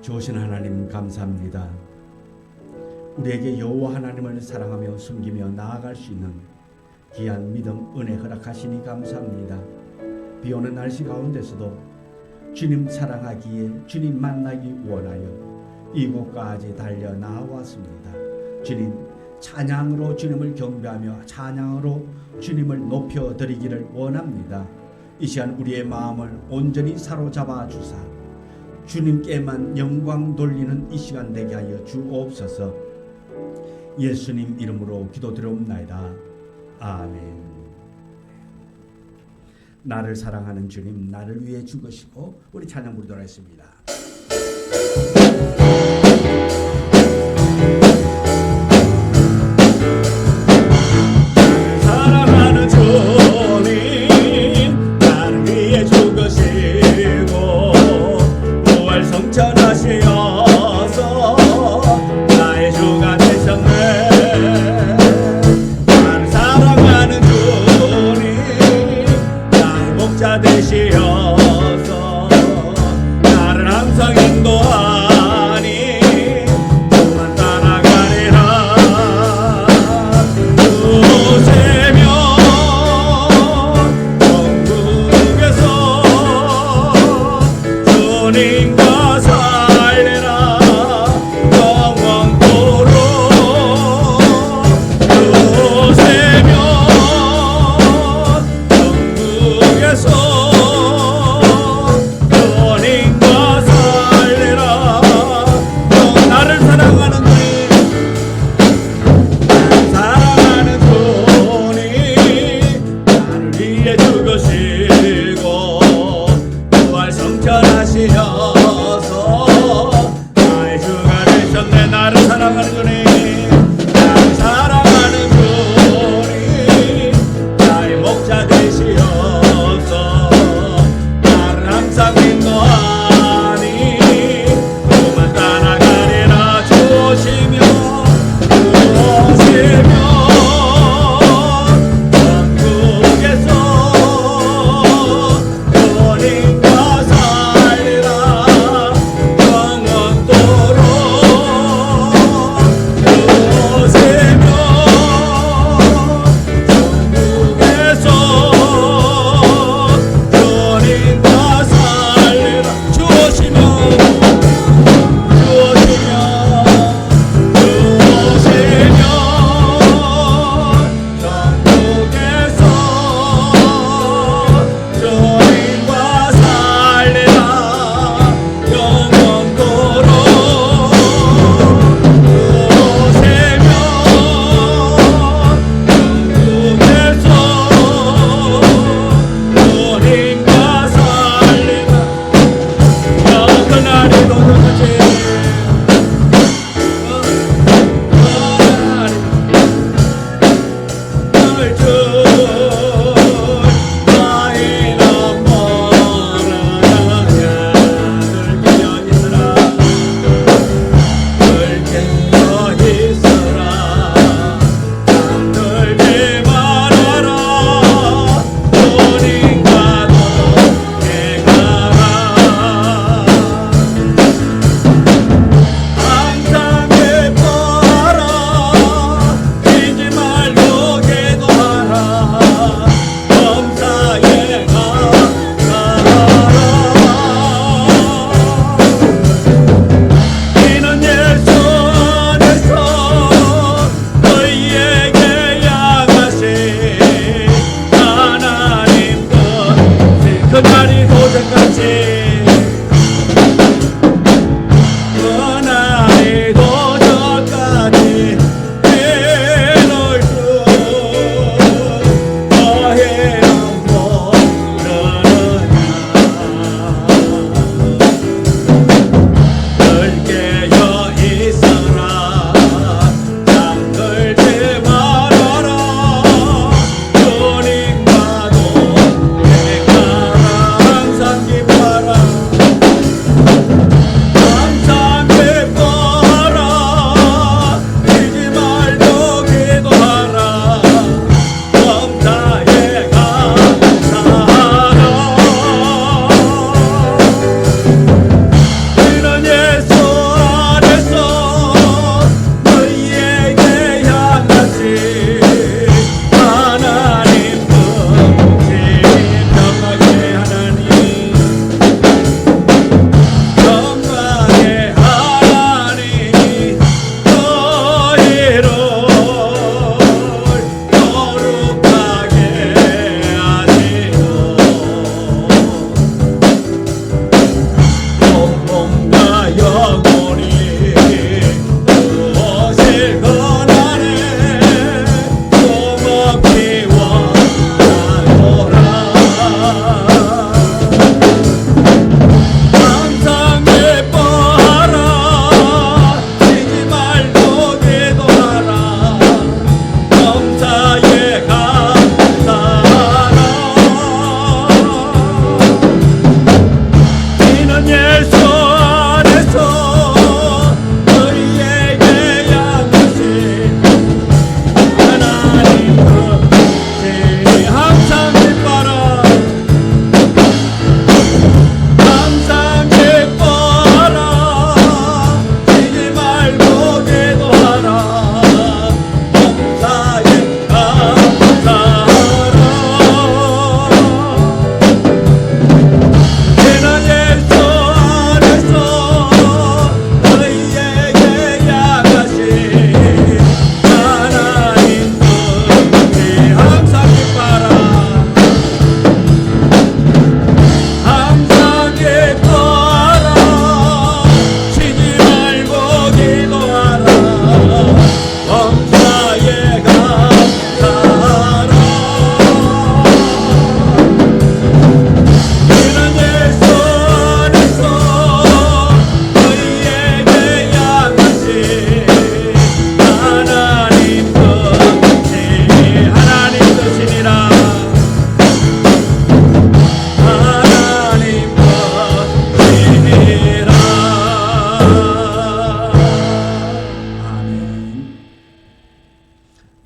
좋으신 하나님 감사합니다. 우리에게 여호와 하나님을 사랑하며 숨기며 나아갈 수 있는 귀한 믿음 은혜 허락하시니 감사합니다. 비오는 날씨 가운데서도 주님 사랑하기에 주님 만나기 원하여 이곳까지 달려 나왔습니다. 주님 찬양으로 주님을 경배하며 찬양으로 주님을 높여드리기를 원합니다. 이 시간 우리의 마음을 온전히 사로잡아 주사 주님께만 영광 돌리는 이 시간 되게 하여 주옵소서. 예수님 이름으로 기도드리옵나이다. 아멘. 나를 사랑하는 주님, 나를 위해 죽으시고. 우리 찬양 부르도록 하겠습니다. 사랑하는 주님, 나를 위해 죽으시고 부활 성천하시어서 나의 주가 되셨네. 나를 사랑하는 주님, 나의 목자 되시어서 나를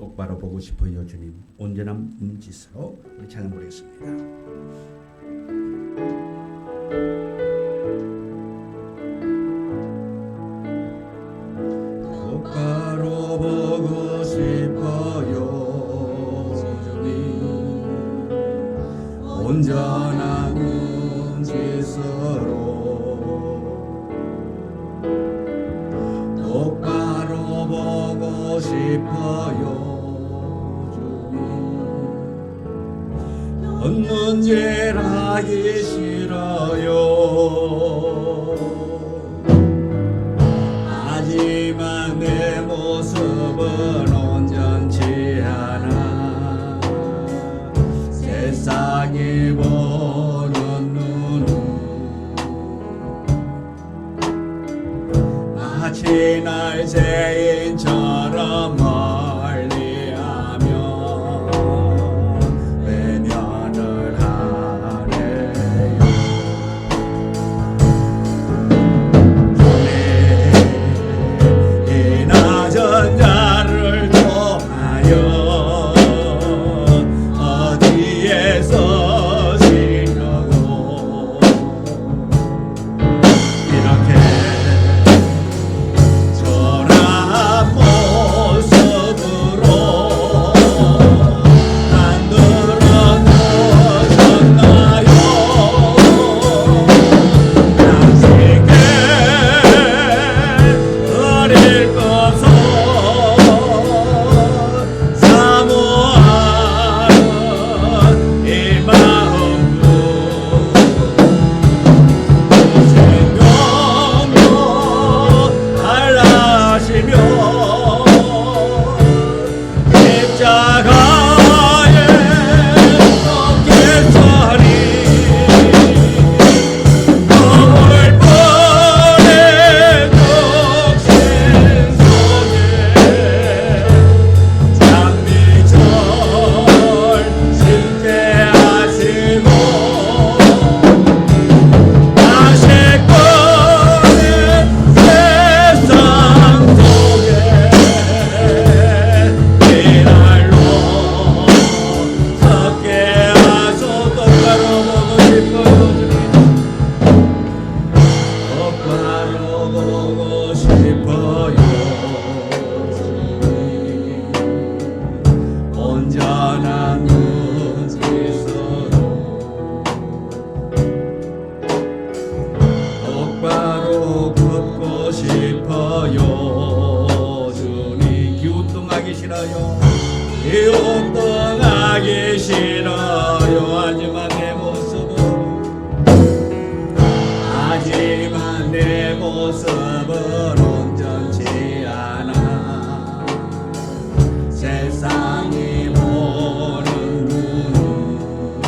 똑바로 보고 싶어요 주님. 온전한 눈짓으로 우리 찬양 부르겠습니다. 똑바로 보고 싶어요 주님. 온전한 눈짓으로 똑바로 보고 싶어요 주님. 문제라기 싫어요. 하지만 내 모습은 온전치 않아. 세상이 보는 눈은 마치 날 죄인처럼 멀리하며 외면을 하네요. 주님, 이 낮은 자를 통하여 어디에 서시려고 이렇게 초라한 모습으로 만들어 놓으셨나요? 당신께 어릴 것을 사모하는 이 마음도 생명도 달라시며 십자가에 꺾였으니 거울 뻔해 독신 속에 장미절 심게 하시고 다시 꺼낸 세상 속에 이날로 섞게 하소. 똑바로 보고 싶어요 똑바로 보고 싶어요 온전한 눈짓으로 똑바로 걷고 싶어요 주님. 기운동하기 싫어요. 기운동하기 싫어요. 하지만 내 모습은 온전치 않아. 세상이 보는 눈은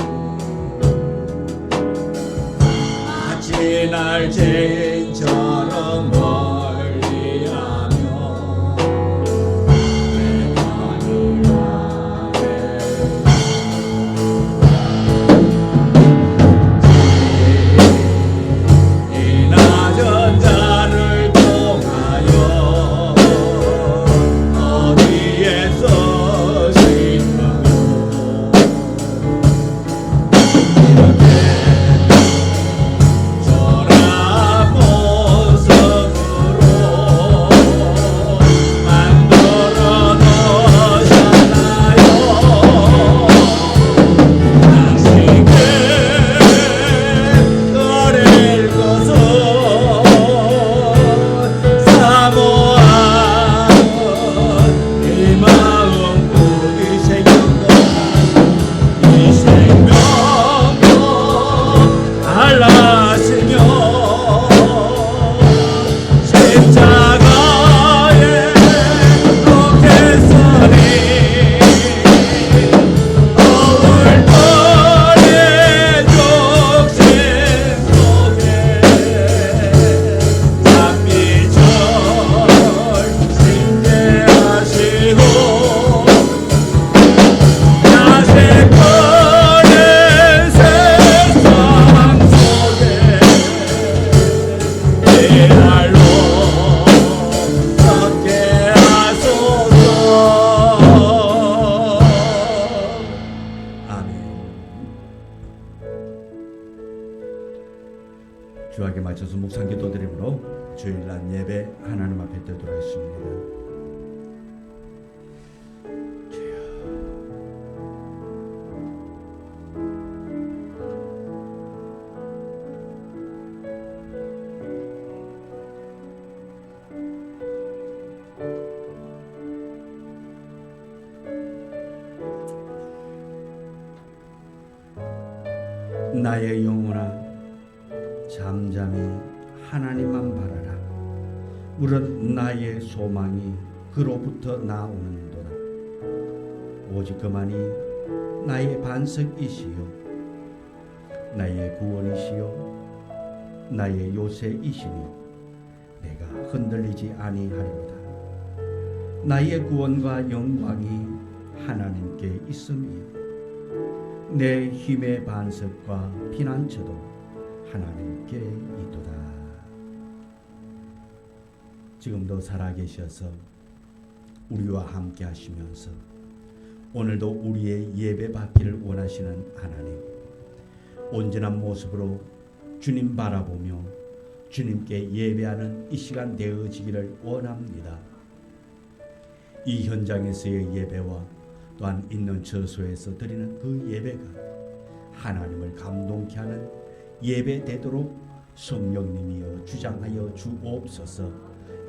마치 날 죄인처럼 멀리하며 외면을 하네. 이 낮은 자를 통하여 어디에 서시려고 이렇게 초라한 이곳은 묵상 기도 드림으로 주일날 예배 하나님 앞에 드리겠습니다. 나의 영혼아 잠잠히 하나님만 바라라. 무릇 나의 소망이 그로부터 나오는도다. 오직 그만이 나의 반석이시요 나의 구원이시요 나의 요새이시니 내가 흔들리지 아니하리로다. 나의 구원과 영광이 하나님께 있음이요 내 힘의 반석과 피난처도 하나님께 있도다. 지금도 살아계셔서 우리와 함께 하시면서 오늘도 우리의 예배 받기를 원하시는 하나님, 온전한 모습으로 주님 바라보며 주님께 예배하는 이 시간 되어지기를 원합니다. 이 현장에서의 예배와 또한 있는 처소에서 드리는 그 예배가 하나님을 감동케 하는 예배 되도록 성령님이여 주장하여 주옵소서.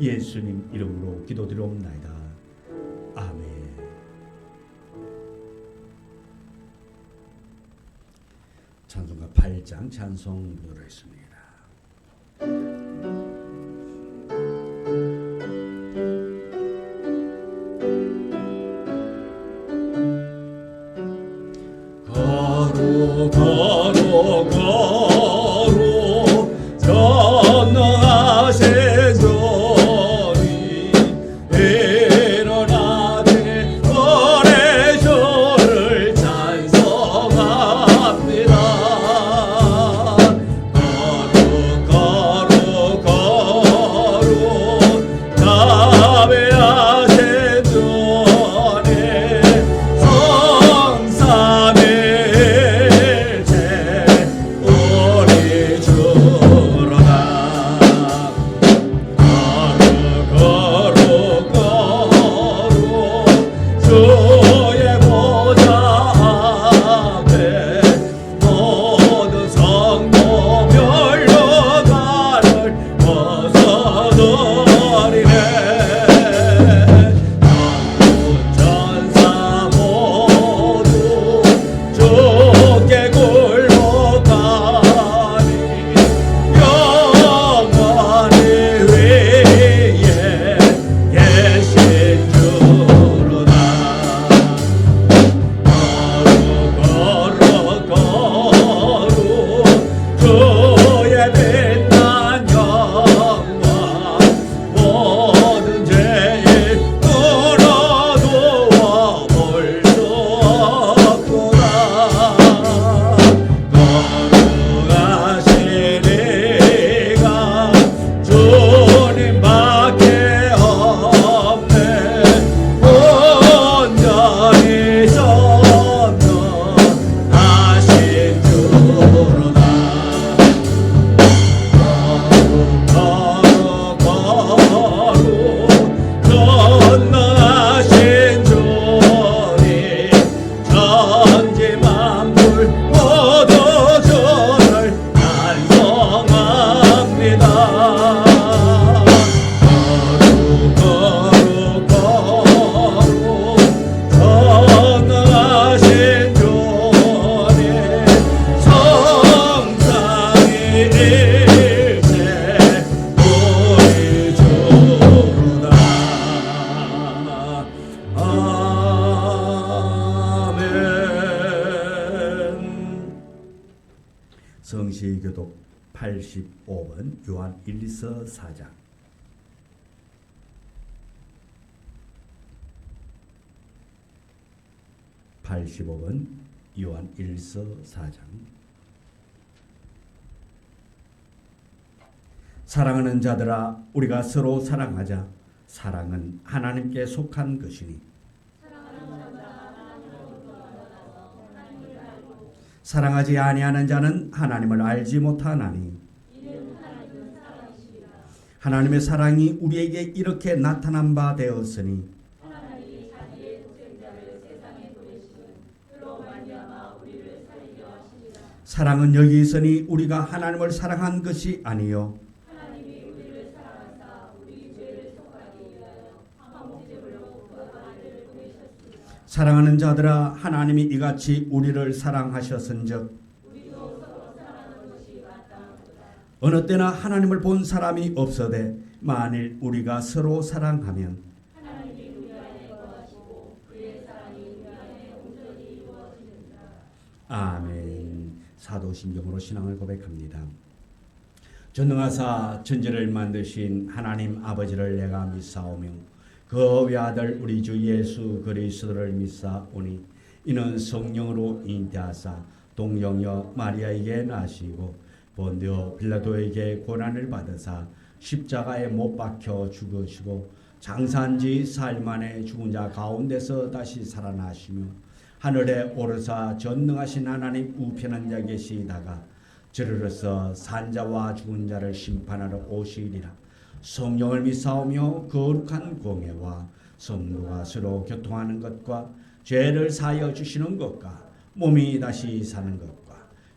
예수님 이름으로 기도드리옵나이다. 아멘. 찬송가 8장 찬송 부르겠습니다. 가로 전능하신 주님 일어나되 오래 주를 찬송합니다. 자비하신 주님 성삼위 성시교독 85번 요한 1서 4장. (85번) 요한 1서 4장. 사랑하는 자들아 우리가 서로 사랑하자. 사랑은 하나님께 속한 것이니 사랑하지 아니하는 자는 하나님을 알지 못하나니 하나님의 사랑이 우리에게 이렇게 나타난 바 되었으니 사랑은 여기 있으니 우리가 하나님을 사랑한 것이 아니요 사랑하는 자들아 하나님이 이같이 우리를 사랑하셨은즉 어느 때나 하나님을 본 사람이 없어되 만일 우리가 서로 사랑하면 아멘. 사도신경으로 신앙을 고백합니다. 전능하사 천지를 만드신 하나님 아버지를 내가 믿사오며 그 외아들 우리 주 예수 그리스도를 믿사오니 이는 성령으로 잉태하사 동정녀 마리아에게 나시고 본디오 빌라도에게 고난을 받으사 십자가에 못 박혀 죽으시고 장사한지 사흘 만에 죽은 자 가운데서 다시 살아나시며 하늘에 오르사 전능하신 하나님 우편한 자 계시다가 저르러서 산자와 죽은 자를 심판하러 오시리라. 성령을 믿사오며 거룩한 공예와 성도가 서로 교통하는 것과 죄를 사하여 주시는 것과 몸이 다시 사는 것과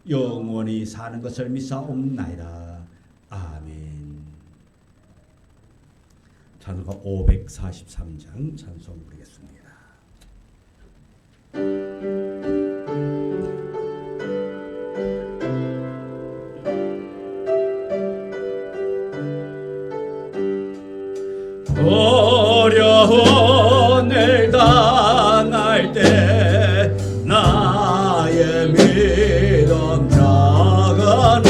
영원히 사는 것을 믿사옵나이다. 아멘. 찬송가 543장 찬송 부르겠습니다. 어려운 일 당할 때 나의 믿음 작아나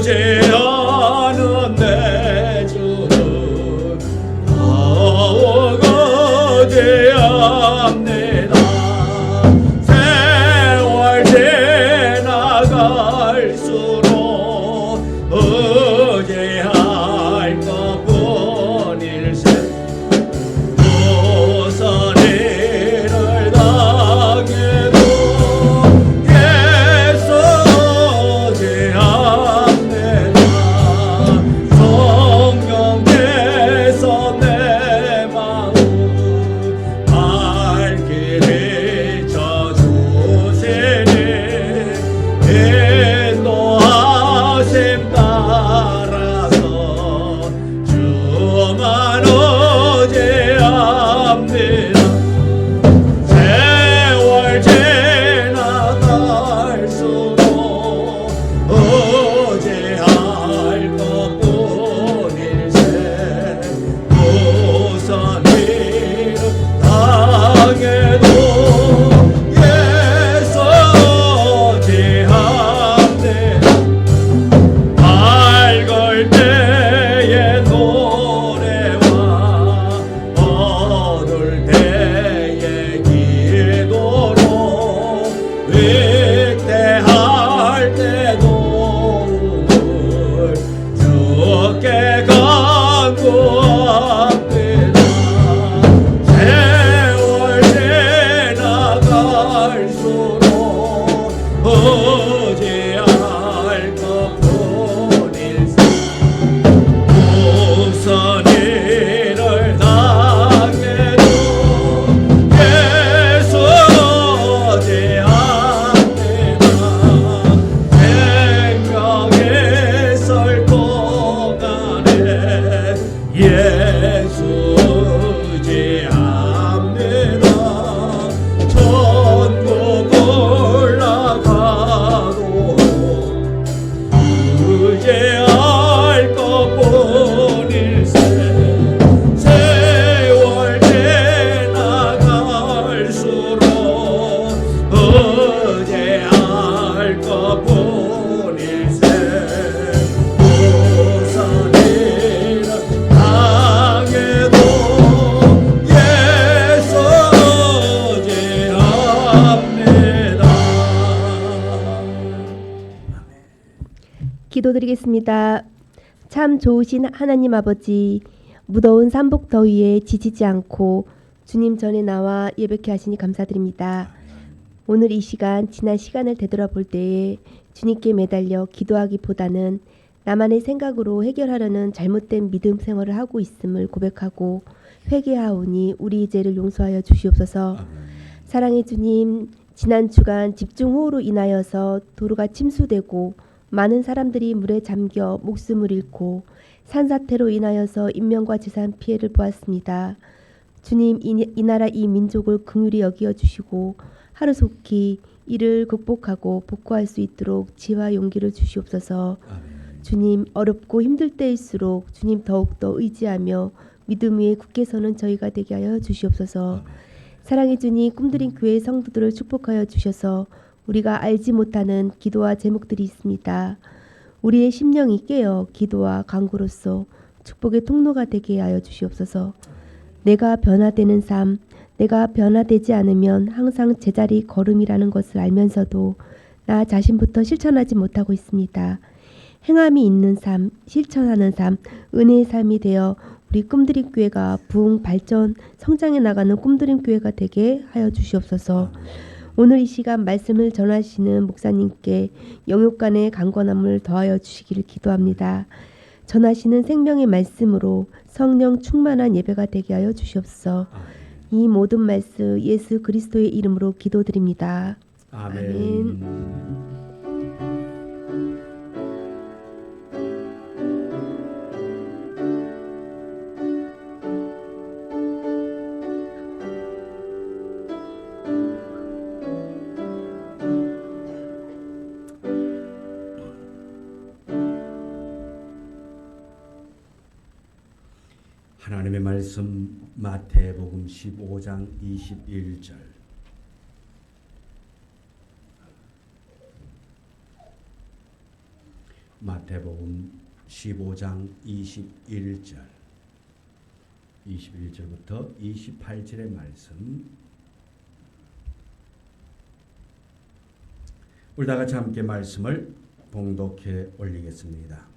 의지하는 내 주를 더욱 의지합니다. 세월 지나갈수록 의지할 것뿐일세. 무슨 일을 당해도 예수 의지합니다. 성령께서 내 마음 밝게 비춰주시니 인도하심 따라서 주만 의지합니다. 세월 지나갈수록 의지할 것뿐일세. 무슨 일을 당해도 예수 의지합니다. 밝을 때의 노래와 어두울 때의 기도로 위태할 때도 늘 주께 간구합니다. 세월 지나갈수록 의지할 것뿐일세. 무슨 일을 당해도 예수 의지합니다. 생명의 설 동안에 예수 의지합니다. 천국 올라가도 의지할 것뿐일세. 세월 지나갈수록 의지할 것뿐일세. 무슨 일을 당해도 예수 의지합니다. 기도드리겠습니다. 참 좋으신 하나님 아버지, 무더운 삼복 더위에 지치지 않고 주님 전에 나와 예배케 하시니 감사드립니다. 오늘 이 시간 지난 시간을 되돌아볼 때에 주님께 매달려 기도하기보다는 나만의 생각으로 해결하려는 잘못된 믿음 생활을 하고 있음을 고백하고 회개하오니 우리 죄를 용서하여 주시옵소서. 아멘. 사랑의 주님, 지난 주간 집중호우로 인하여서 도로가 침수되고 많은 사람들이 물에 잠겨 목숨을 잃고 산사태로 인하여서 인명과 재산 피해를 보았습니다. 주님, 이 나라 이 민족을 긍휼히 여기어 주시고 하루속히 이를 극복하고 복구할 수 있도록 지혜와 용기를 주시옵소서. 아멘. 주님, 어렵고 힘들 때일수록 주님 더욱더 의지하며 믿음 위에 굳게 서는 저희가 되게 하여 주시옵소서. 아멘. 사랑의 주님, 꿈드린 교회 성도들을 축복하여 주셔서 우리가 알지 못하는 기도와 제목들이 있습니다. 우리의 심령이 깨어 기도와 간구로서 축복의 통로가 되게 하여 주시옵소서. 내가 변화되는 삶, 내가 변화되지 않으면 항상 제자리 걸음이라는 것을 알면서도 나 자신부터 실천하지 못하고 있습니다. 행함이 있는 삶, 실천하는 삶, 은혜의 삶이 되어 우리 꿈드림 교회가 부흥, 발전, 성장해 나가는 꿈드림 교회가 되게 하여 주시옵소서. 오늘 이 시간 말씀을 전하시는 목사님께 영육간의 강건함을 더하여 주시기를 기도합니다. 전하시는 생명의 말씀으로 성령 충만한 예배가 되게 하여 주시옵소서. 이 모든 말씀 예수 그리스도의 이름으로 기도드립니다. 아멘. 하나님의 말씀 마태복음 15장 21절. 마태복음 15장 21절. 21절부터 28절의 말씀. 우리 다 같이 함께 말씀을 봉독해 올리겠습니다.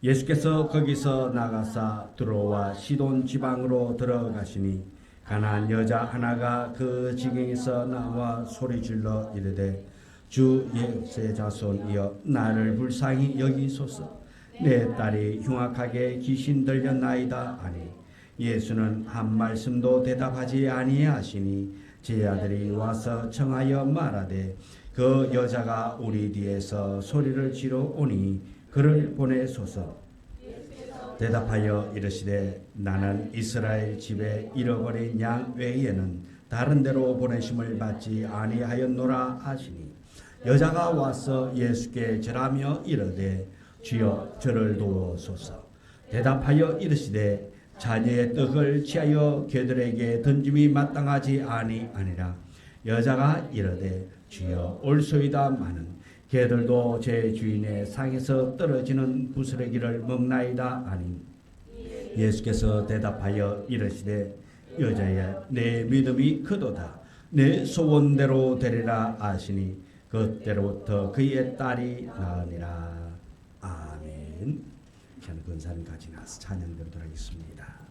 예수께서 거기서 나가사 드로와 시돈 지방으로 들어가시니 가나안 여자 하나가 그 지경에서 나와 소리질러 이르되 주 예수의 자손이여 나를 불쌍히 여기소서. 내 딸이 흉악하게 귀신 들렸나이다 하니 예수는 한 말씀도 대답하지 아니하시니 제 아들이 와서 청하여 말하되 그 여자가 우리 뒤에서 소리를 지러 오니 그를 보내소서. 대답하여 이르시되 나는 이스라엘 집에 잃어버린 양 외에는 다른 데로 보내심을 받지 아니하였노라 하시니 여자가 와서 예수께 절하며 이르되 주여 저를 도우소서. 대답하여 이르시되 자녀의 떡을 취하여 개들에게 던짐이 마땅하지 아니하니라. 여자가 이르되 주여 올소이다마는 개들도 제 주인의 상에서 떨어지는 부스러기를 먹나이다 하니 예수께서 대답하여 이르시되 여자야 내 믿음이 크도다. 내 소원대로 되리라 하시니 그때로부터 그의 딸이 나으니라. 아멘. 저는 근사를 가지나서 찬양 드리도록 하겠습니다.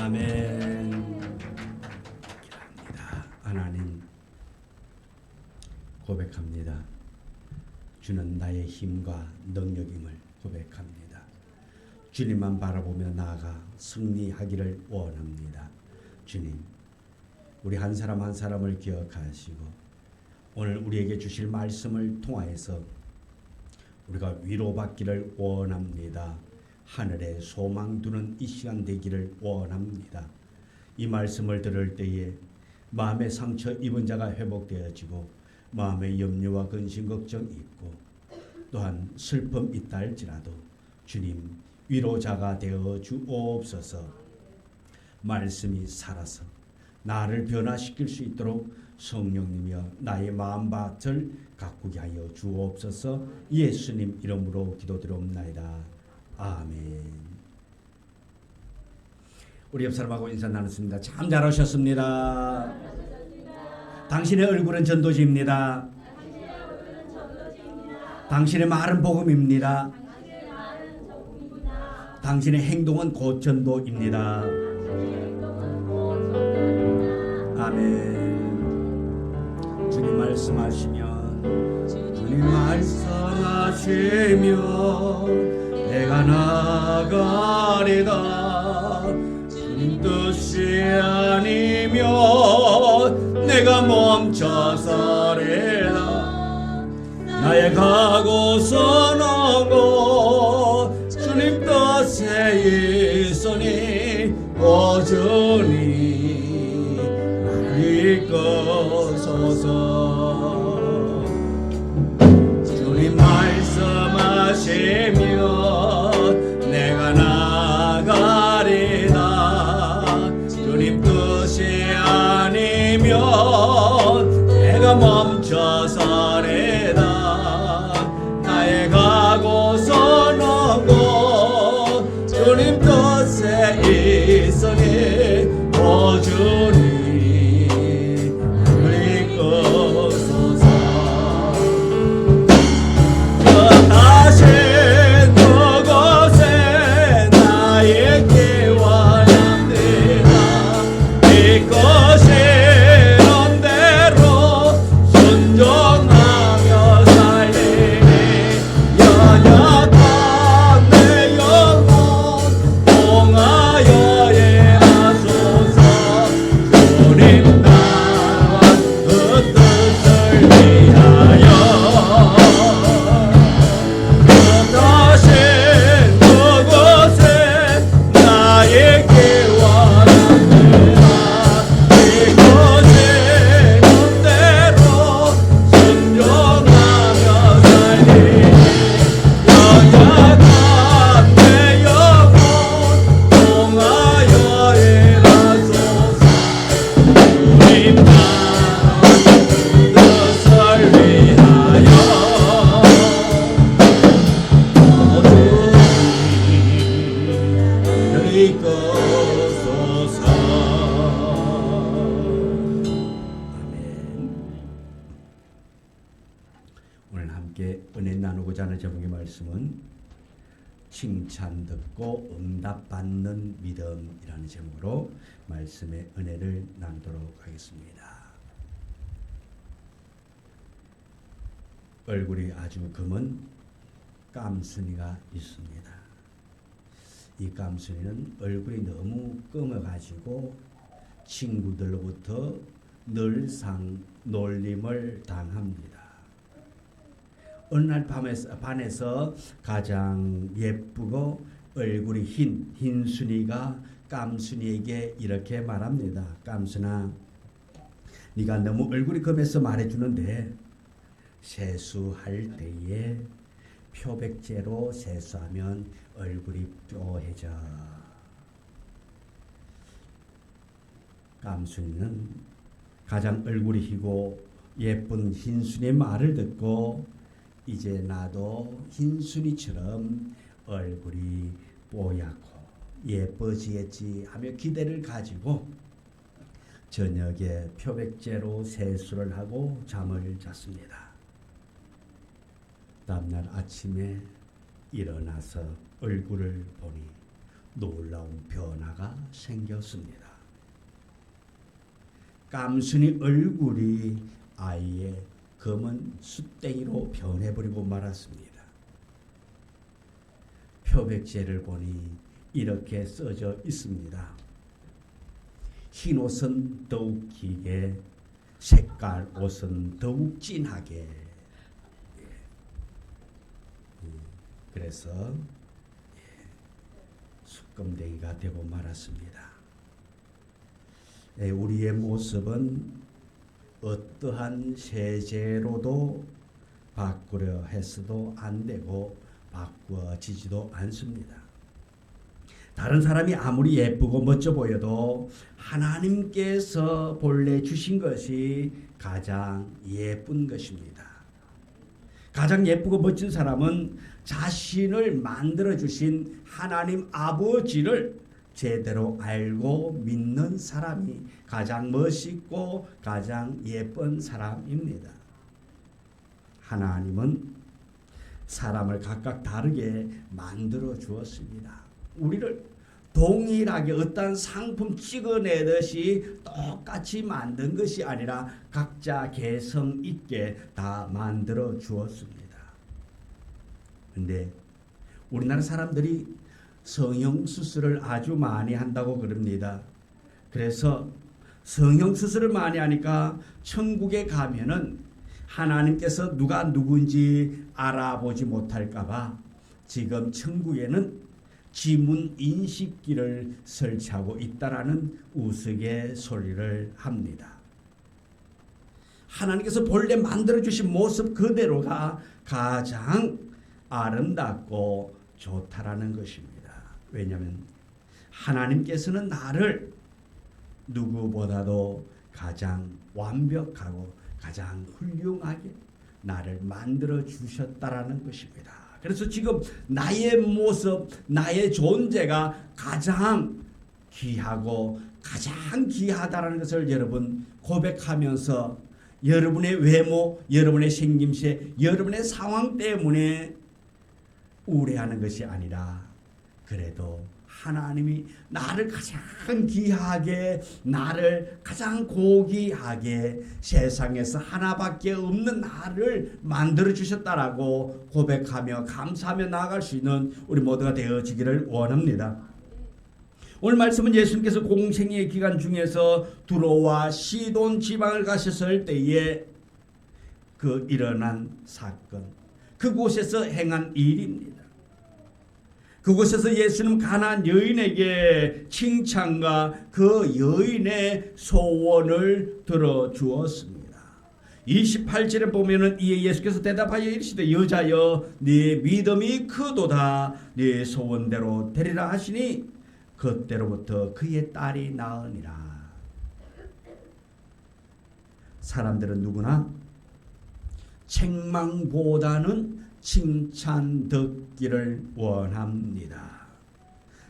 아멘. 기도합니다. 하나님 고백합니다. 주는 나의 힘과 능력임을 고백합니다. 주님만 바라보며 나아가 승리하기를 원합니다. 주님, 우리 한 사람 한 사람을 기억하시고 오늘 우리에게 주실 말씀을 통하여서 우리가 위로받기를 원합니다. 하늘에 소망 두는 이 시간 되기를 원합니다. 이 말씀을 들을 때에 마음의 상처 입은 자가 회복되어지고 마음의 염려와 근심 걱정이 있고 또한 슬픔 있다 할지라도 주님 위로자가 되어 주옵소서. 말씀이 살아서 나를 변화시킬 수 있도록 성령님이여 나의 마음밭을 가꾸게 하여 주옵소서. 예수님 이름으로 기도드리옵나이다. 아멘. 우리 옆 사람하고 인사 나눴습니다. 참 잘하셨습니다. 당신의 얼굴은 전도지입니다. 당신의 말은 복음입니다. 당신의 행동은 곧 전도입니다. 아멘. 주님 말씀하시면 주님 말씀하시면 내가 나가리다. 주님 뜻이 아니면 내가 멈춰서리라. 나의 가고서는 곧 주님 뜻에 있으니 오주니 나를 이끌소서. 주님 말씀하시면 내가 나가리다. 주님 뜻이 아니면 내가 멈춰서리다. 나의 가고서는 곧 주님 뜻에 있으니 오주니 나를 이끌소서. 다시 그곳에 나에게 원합니다. 이끄시는 대로 순종하며 살리니 연약한 내 영혼 통하여 일하소서. 주님 나와 그 뜻을 위하여 다시 그곳에 나에게 원합니다. 이곳에 대로 순종하며 살리니 연약한 내 영혼 통하여 일하소서. 주님 나와 뜻을 위하여 이끌소서. 아멘. 오늘 함께 은혜 나누고자 하는 제목의 말씀은 칭찬 듣고 응답 받는 믿음이라는 제목으로 말씀의 은혜를 나누도록 하겠습니다. 얼굴이 아주 검은 깜순이가 있습니다. 이 깜순이는 얼굴이 너무 검어가지고 친구들로부터 늘상 놀림을 당합니다. 어느 날 반에서 가장 예쁘고 얼굴이 흰 순이가 깜순이에게 이렇게 말합니다. 깜순아, 네가 너무 얼굴이 검해서 말해주는데 세수할 때에 표백제로 세수하면 얼굴이 뾰해져. 깜순이는 가장 얼굴이 희고 예쁜 흰순이의 말을 듣고 이제 나도 흰순이처럼 얼굴이 뽀얗고 예뻐지겠지 하며 기대를 가지고 저녁에 표백제로 세수를 하고 잠을 잤습니다. 다음날 아침에 일어나서 얼굴을 보니 놀라운 변화가 생겼습니다. 깜순이 얼굴이 아예 검은 숫댕이로 변해버리고 말았습니다. 표백제를 보니 이렇게 써져 있습니다. 흰 옷은 더욱 기게, 색깔 옷은 더욱 진하게. 그래서 숯검댕이가 되고 말았습니다. 우리의 모습은 어떠한 세제로도 바꾸려 했어도 안 되고 바꾸어지지도 않습니다. 다른 사람이 아무리 예쁘고 멋져 보여도 하나님께서 본래 주신 것이 가장 예쁜 것입니다. 가장 예쁘고 멋진 사람은 자신을 만들어 주신 하나님 아버지를 제대로 알고 믿는 사람이 가장 멋있고 가장 예쁜 사람입니다. 하나님은 사람을 각각 다르게 만들어 주었습니다. 우리를 동일하게 어떤 상품 찍어내듯이 똑같이 만든 것이 아니라 각자 개성 있게 다 만들어 주었습니다. 근데 우리나라 사람들이 성형수술을 아주 많이 한다고 그럽니다. 그래서 성형수술을 많이 하니까 천국에 가면은 하나님께서 누가 누군지 알아보지 못할까봐 지금 천국에는 지문 인식기를 설치하고 있다라는 우스갯소리를 합니다. 하나님께서 본래 만들어주신 모습 그대로가 가장 아름답고 좋다라는 것입니다. 왜냐하면 하나님께서는 나를 누구보다도 가장 완벽하고 가장 훌륭하게 나를 만들어 주셨다라는 것입니다. 그래서 지금 나의 모습, 나의 존재가 가장 귀하고 가장 귀하다라는 것을 여러분 고백하면서 여러분의 외모, 여러분의 생김새, 여러분의 상황 때문에 우려하는 것이 아니라 그래도 하나님이 나를 가장 귀하게, 나를 가장 고귀하게 세상에서 하나밖에 없는 나를 만들어 주셨다라고 고백하며 감사하며 나아갈 수 있는 우리 모두가 되어지기를 원합니다. 오늘 말씀은 예수님께서 공생의 기간 중에서 두로와 시돈 지방을 가셨을 때에 그 일어난 사건, 그곳에서 행한 일입니다. 그곳에서 예수님 가나안 여인에게 칭찬과 그 여인의 소원을 들어주었습니다. 28절에 보면은 이에 예수께서 대답하여 이르시되 여자여 네 믿음이 크도다, 네 소원대로 되리라 하시니 그때로부터 그의 딸이 나으니라. 사람들은 누구나 책망보다는 칭찬 듣기를 원합니다.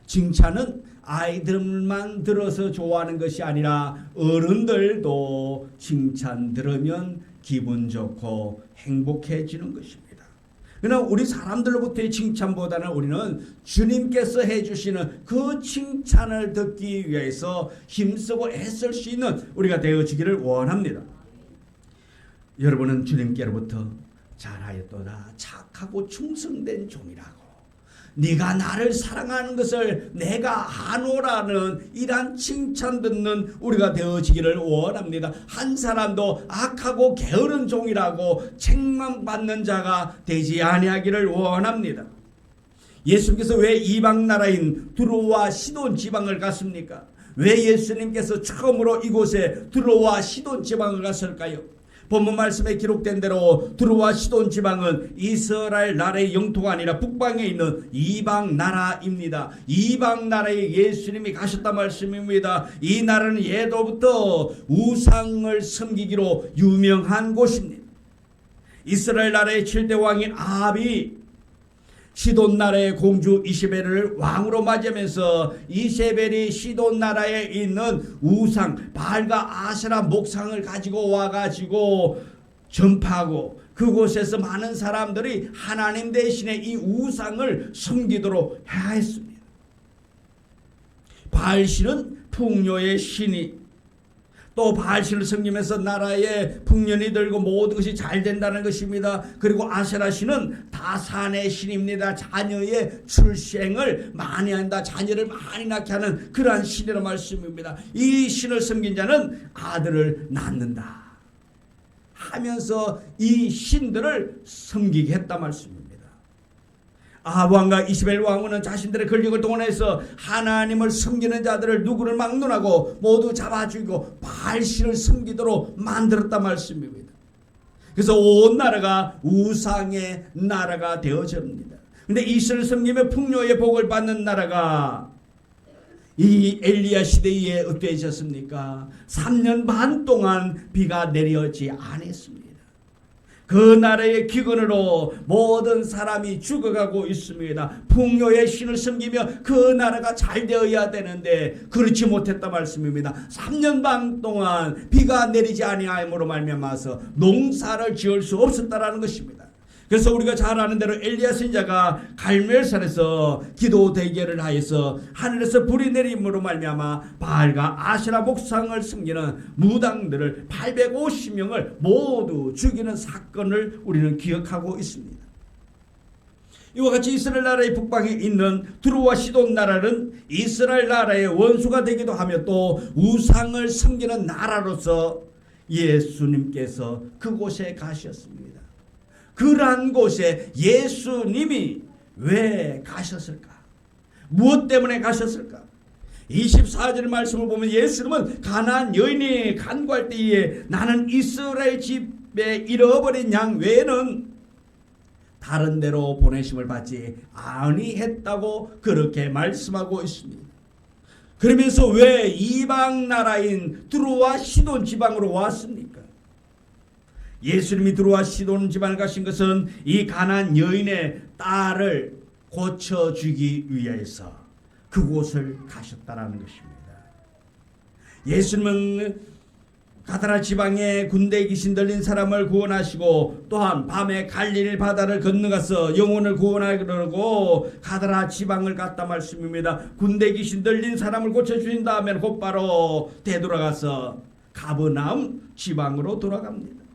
칭찬은 아이들만 들어서 좋아하는 것이 아니라 어른들도 칭찬 들으면 기분 좋고 행복해지는 것입니다. 그러나 우리 사람들로부터의 칭찬보다는 우리는 주님께서 해주시는 그 칭찬을 듣기 위해서 힘쓰고 애쓸 수 있는 우리가 되어지기를 원합니다. 여러분은 주님께로부터 잘하였도다, 착하고 충성된 종이라고, 네가 나를 사랑하는 것을 내가 아노라는 이러한 칭찬 듣는 우리가 되어지기를 원합니다. 한 사람도 악하고 게으른 종이라고 책망받는 자가 되지 아니하기를 원합니다. 예수님께서 왜 이방 나라인 두로와 시돈 지방을 갔습니까? 왜 예수님께서 처음으로 이곳에 두로와 시돈 지방을 갔을까요? 본문 말씀에 기록된 대로 두로와 시돈 지방은 이스라엘 나라의 영토가 아니라 북방에 있는 이방 나라입니다. 이방 나라에 예수님이 가셨단 말씀입니다. 이 나라는 예로부터 우상을 섬기기로 유명한 곳입니다. 이스라엘 나라의 7대 왕인 아합이 시돈 나라의 공주 이세벨을 왕으로 맞이하면서 이세벨이 시돈 나라에 있는 우상 바알과 아세라 목상을 가지고 와가지고 전파하고 그곳에서 많은 사람들이 하나님 대신에 이 우상을 섬기도록 하였습니다. 바알신은 풍요의 신이, 또 바알신을 섬기면서 나라의 풍년이 들고 모든 것이 잘 된다는 것입니다. 그리고 아세라신은 다산의 신입니다. 자녀의 출생을 많이 한다, 자녀를 많이 낳게 하는 그러한 신이라는 말씀입니다. 이 신을 섬긴 자는 아들을 낳는다 하면서 이 신들을 섬기게 했다 말씀입니다. 아합 왕과 이스벨 왕후는 자신들의 권력을 동원해서 하나님을 섬기는 자들을 누구를 막론하고 모두 잡아 죽이고 바알신을 섬기도록 만들었단 말씀입니다. 그래서 온 나라가 우상의 나라가 되어집니다. 근데 이 신을 섬기며 풍요의 복을 받는 나라가 이 엘리야 시대에 어떠해졌습니까? 3년 반 동안 비가 내려지 않았습니다. 그 나라의 기근으로 모든 사람이 죽어가고 있습니다. 풍요의 신을 섬기며 그 나라가 잘 되어야 되는데 그렇지 못했다 말씀입니다. 3년 반 동안 비가 내리지 아니함으로 말미암아서 농사를 지을 수 없었다라는 것입니다. 그래서 우리가 잘 아는 대로 엘리야 선지자가 갈멜산에서 기도 대결을 하여서 하늘에서 불이 내림으로 말미암아 바알과 아세라 목상을 섬기는 무당들을 850명을 모두 죽이는 사건을 우리는 기억하고 있습니다. 이와 같이 이스라엘 나라의 북방에 있는 두루와 시돈 나라는 이스라엘 나라의 원수가 되기도 하며 또 우상을 섬기는 나라로서 예수님께서 그곳에 가셨습니다. 그러한 곳에 예수님이 왜 가셨을까? 무엇 때문에 가셨을까? 24절 말씀을 보면 예수님은 가나안 여인이 간구할 때에 나는 이스라엘 집에 잃어버린 양 외에는 다른 데로 보내심을 받지 아니했다고 그렇게 말씀하고 있습니다. 그러면서 왜 이방 나라인 두루와 시돈 지방으로 왔습니까? 예수님이 두루와 시돈 지방을 가신 것은 이 가나안 여인의 딸을 고쳐주기 위해서 그곳을 가셨다라는 것입니다. 예수님은 가다라 지방에 군대 귀신 들린 사람을 구원하시고 또한 밤에 갈릴리 바다를 건너가서 영혼을 구원하려고 가다라 지방을 갔다 말씀입니다. 군대 귀신 들린 사람을 고쳐주신 다음에 곧바로 되돌아가서 가버나움 지방으로 돌아갑니다.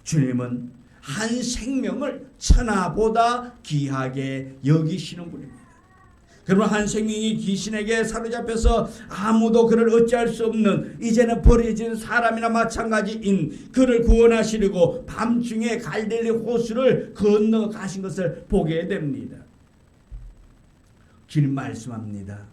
주님은 한 생명을 천하보다 귀하게 여기시는 분입니다. 그러나 한 생명이 귀신에게 사로잡혀서 아무도 그를 어찌할 수 없는 이제는 버려진 사람이나 마찬가지인 그를 구원하시려고 밤중에 갈릴리 호수를 건너 가신 것을 보게 됩니다. 주님 말씀합니다.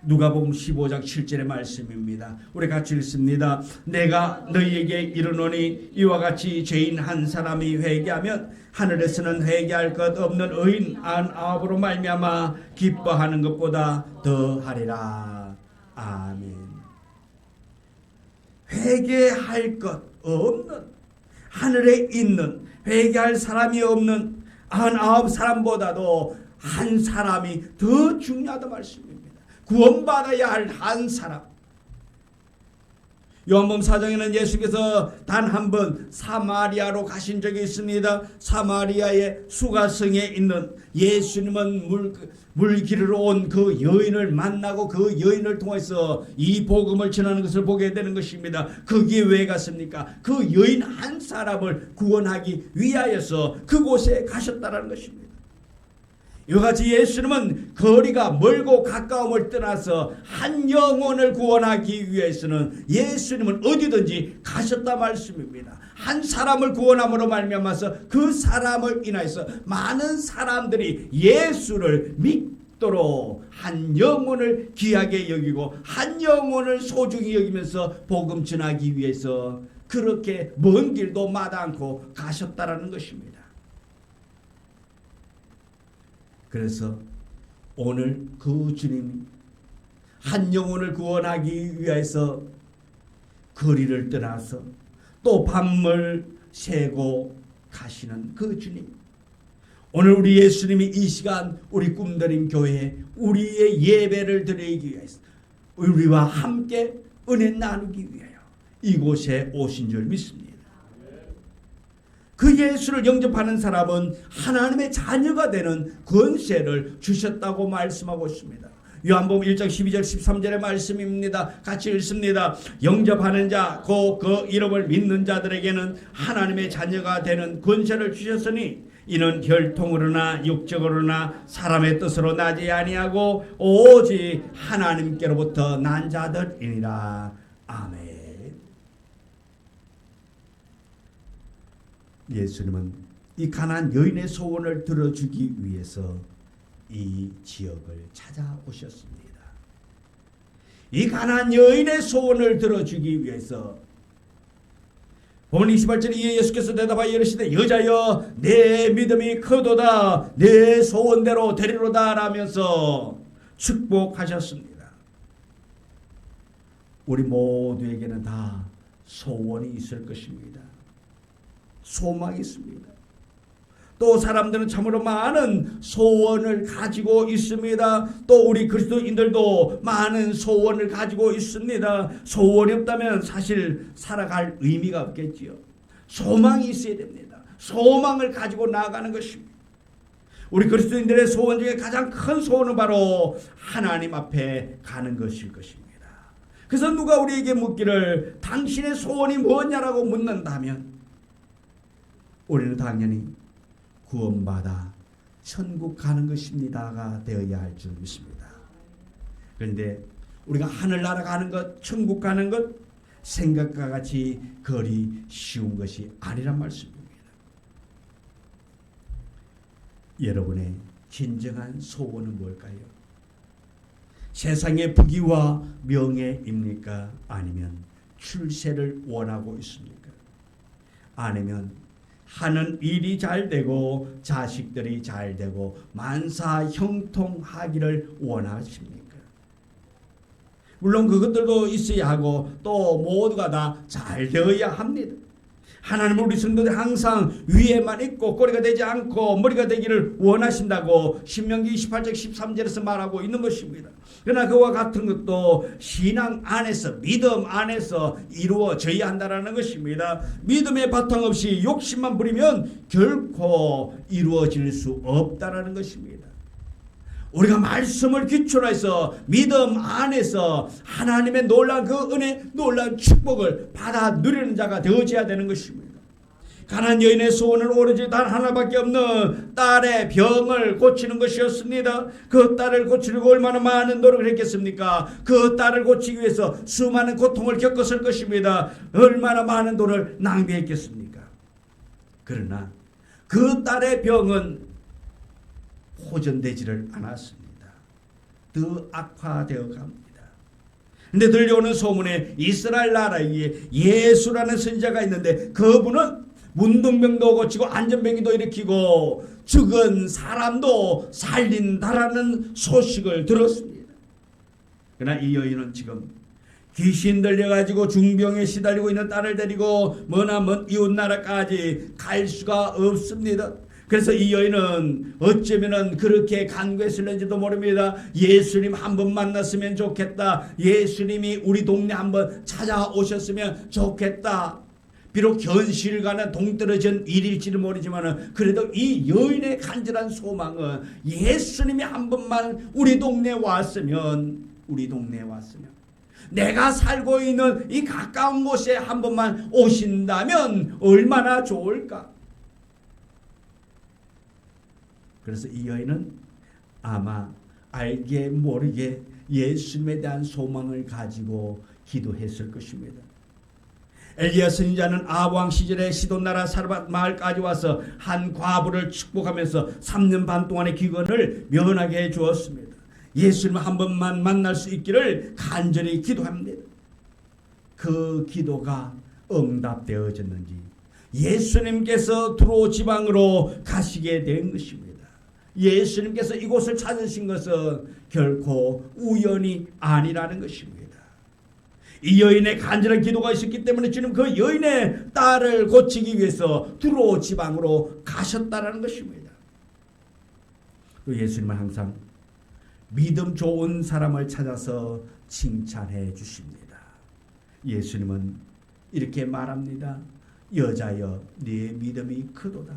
누가복음 15장 7절의 말씀입니다. 우리 같이 읽습니다. 내가 너희에게 이르노니 이와 같이 죄인 한 사람이 회개하면 하늘에서는 회개할 것 없는 의인 99으로 말미암아 기뻐하는 것보다 더하리라. 아멘. 회개할 것 없는, 하늘에 있는 회개할 사람이 없는 99사람보다도 한 사람이 더 중요하다 말씀입니다. 구원받아야 할 한 사람. 요한복음 4장에는 예수께서 단 한 번 사마리아로 가신 적이 있습니다. 사마리아의 수가성에 있는 예수님은 물길으로 온 그 여인을 만나고 그 여인을 통해서 이 복음을 전하는 것을 보게 되는 것입니다. 거기에 왜 갔습니까? 그 여인 한 사람을 구원하기 위하여서 그곳에 가셨다는 것입니다. 이와 같이 예수님은 거리가 멀고 가까움을 떠나서 한 영혼을 구원하기 위해서는 예수님은 어디든지 가셨다 말씀입니다. 한 사람을 구원함으로 말미암아서 그 사람을 인하여서 많은 사람들이 예수를 믿도록 한 영혼을 귀하게 여기고 한 영혼을 소중히 여기면서 복음 전하기 위해서 그렇게 먼 길도 마다 않고 가셨다라는 것입니다. 그래서 오늘 그 주님이 한 영혼을 구원하기 위해서 거리를 떠나서 또 밤을 새고 가시는 그 주님. 오늘 우리 예수님이 이 시간 우리 꿈드림 교회에 우리의 예배를 드리기 위해서 우리와 함께 은혜 나누기 위하여 이곳에 오신 줄 믿습니다. 그 예수를 영접하는 사람은 하나님의 자녀가 되는 권세를 주셨다고 말씀하고 있습니다. 요한복음 1장 12절 13절의 말씀입니다. 같이 읽습니다. 영접하는 자 곧 그 이름을 믿는 자들에게는 하나님의 자녀가 되는 권세를 주셨으니 이는 혈통으로나 육적으로나 사람의 뜻으로 나지 아니하고 오직 하나님께로부터 난 자들이니라. 아멘. 예수님은 이 가난한 여인의 소원을 들어주기 위해서 이 지역을 찾아오셨습니다. 이 가난한 여인의 소원을 들어주기 위해서 본문 28절에 이에 예수께서 대답하여 이르시되 여자여 내 믿음이 크도다 내 소원대로 되리로다 라면서 축복하셨습니다. 우리 모두에게는 다 소원이 있을 것입니다. 소망이 있습니다. 또 사람들은 참으로 많은 소원을 가지고 있습니다. 또 우리 그리스도인들도 많은 소원을 가지고 있습니다. 소원이 없다면 사실 살아갈 의미가 없겠지요. 소망이 있어야 됩니다. 소망을 가지고 나아가는 것입니다. 우리 그리스도인들의 소원 중에 가장 큰 소원은 바로 하나님 앞에 가는 것일 것입니다. 그래서 누가 우리에게 묻기를 당신의 소원이 뭐냐라고 묻는다면 우리는 당연히 구원받아 천국 가는 것입니다가 되어야 할 줄 믿습니다. 그런데 우리가 하늘나라 가는 것, 천국 가는 것 생각과 같이 그리 쉬운 것이 아니란 말씀입니다. 여러분의 진정한 소원은 뭘까요? 세상의 부귀와 명예입니까? 아니면 출세를 원하고 있습니까? 아니면 하는 일이 잘 되고 자식들이 잘 되고 만사 형통하기를 원하십니까? 물론 그것들도 있어야 하고 또 모두가 다 잘 되어야 합니다. 하나님은 우리 성도들이 항상 위에만 있고 꼬리가 되지 않고 머리가 되기를 원하신다고 신명기 28장 13절에서 말하고 있는 것입니다. 그러나 그와 같은 것도 신앙 안에서 믿음 안에서 이루어져야 한다는 것입니다. 믿음의 바탕 없이 욕심만 부리면 결코 이루어질 수 없다는 것입니다. 우리가 말씀을 기초로 해서 믿음 안에서 하나님의 놀라운 그 은혜, 놀라운 축복을 받아 누리는 자가 되어져야 되는 것입니다. 가난한 여인의 소원은 오로지 단 하나밖에 없는 딸의 병을 고치는 것이었습니다. 그 딸을 고치려고 얼마나 많은 노력을 했겠습니까? 그 딸을 고치기 위해서 수많은 고통을 겪었을 것입니다. 얼마나 많은 돈을 낭비했겠습니까? 그러나 그 딸의 병은 호전되지를 않았습니다. 더 악화되어 갑니다. 근데 들려오는 소문에 이스라엘 나라에 예수라는 선지자가 있는데 그분은 문둥병도 고치고 안전병도 일으키고 죽은 사람도 살린다라는 소식을 들었습니다. 그러나 이 여인은 지금 귀신 들려가지고 중병에 시달리고 있는 딸을 데리고 머나먼 이웃나라까지 갈 수가 없습니다. 그래서 이 여인은 어쩌면 그렇게 간구했을는지도 모릅니다. 예수님 한번 만났으면 좋겠다. 예수님이 우리 동네 한번 찾아오셨으면 좋겠다. 비록 현실과는 동떨어진 일일지는 모르지만 그래도 이 여인의 간절한 소망은 예수님이 한 번만 우리 동네에 왔으면 내가 살고 있는 이 가까운 곳에 한 번만 오신다면 얼마나 좋을까. 그래서 이 여인은 아마 알게 모르게 예수님에 대한 소망을 가지고 기도했을 것입니다. 엘리야 선지자는 아왕 시절에 시돈 나라 사르밧 마을까지 와서 한 과부를 축복하면서 3년 반 동안의 기근을 면하게 해 주었습니다. 예수님 한 번만 만날 수 있기를 간절히 기도합니다. 그 기도가 응답되어졌는지 예수님께서 두로 지방으로 가시게 된 것입니다. 예수님께서 이곳을 찾으신 것은 결코 우연이 아니라는 것입니다. 이 여인의 간절한 기도가 있었기 때문에 주님 그 여인의 딸을 고치기 위해서 두로 지방으로 가셨다라는 것입니다. 또 예수님은 항상 믿음 좋은 사람을 찾아서 칭찬해 주십니다. 예수님은 이렇게 말합니다. 여자여 네 믿음이 크도다.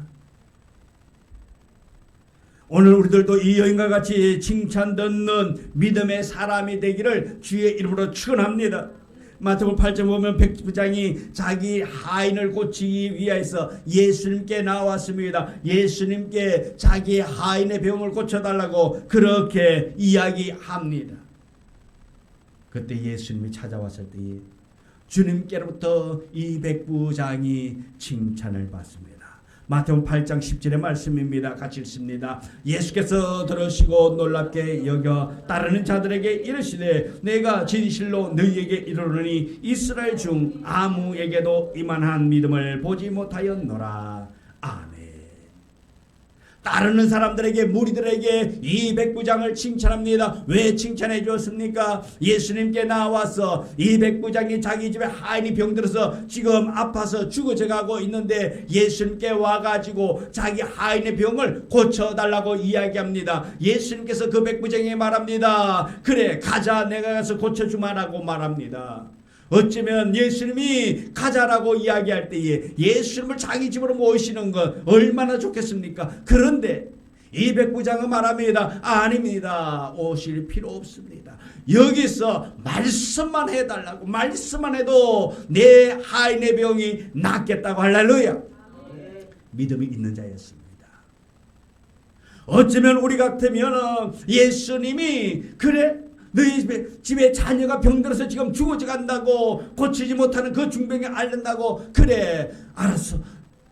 오늘 우리들도 이 여인과 같이 칭찬 듣는 믿음의 사람이 되기를 주의 이름으로 축원합니다. 마태복음 8장 보면 백부장이 자기 하인을 고치기 위해서 예수님께 나왔습니다. 예수님께 자기 하인의 병을 고쳐달라고 그렇게 이야기합니다. 그때 예수님이 찾아왔을 때에 주님께로부터 이 백부장이 칭찬을 받습니다. 마태복음 8장 10절의 말씀입니다. 같이 읽습니다. 예수께서 들으시고 놀랍게 여겨 따르는 자들에게 이르시되 내가 진실로 너희에게 이르노니 이스라엘 중 아무에게도 이만한 믿음을 보지 못하였노라. 아멘. 따르는 사람들에게, 무리들에게 이 백부장을 칭찬합니다. 왜 칭찬해 주었습니까? 예수님께 나와서 이 백부장이 자기 집에 하인이 병들어서 지금 아파서 죽어져 가고 있는데 예수님께 와가지고 자기 하인의 병을 고쳐달라고 이야기합니다. 예수님께서 그 백부장에게 말합니다. 그래, 가자, 내가 가서 고쳐주마라고 말합니다. 어쩌면 예수님이 가자라고 이야기할 때에 예수님을 자기 집으로 모시는 것 얼마나 좋겠습니까? 그런데 이 백부장은 말합니다. 아닙니다. 오실 필요 없습니다. 여기서 말씀만 해달라고, 말씀만 해도 내 하인의 병이 낫겠다고. 할렐루야. 믿음이 있는 자였습니다. 어쩌면 우리 같으면 예수님이 그래, 너희 집에 자녀가 병들어서 지금 죽어져 간다고, 고치지 못하는 그 중병에 앓는다고, 그래, 알았어,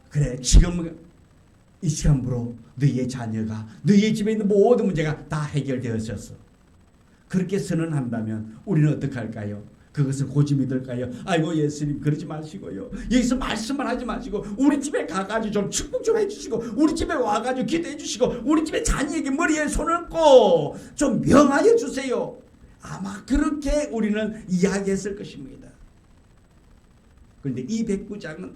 그래, 지금 이 시간부로 너희의 자녀가, 너희의 집에 있는 모든 문제가 다 해결되었었어. 그렇게 선언한다면 우리는 어떻게 할까요? 그것을 고지 믿을까요? 아이고 예수님 그러지 마시고요, 여기서 말씀만 하지 마시고 우리 집에 가가지고 좀 축복 좀 해주시고, 우리 집에 와가지고 기도해 주시고, 우리 집에 자녀에게 머리에 손을 얹고 좀 명하여 주세요. 아마 그렇게 우리는 이야기했을 것입니다. 그런데 이 백부장은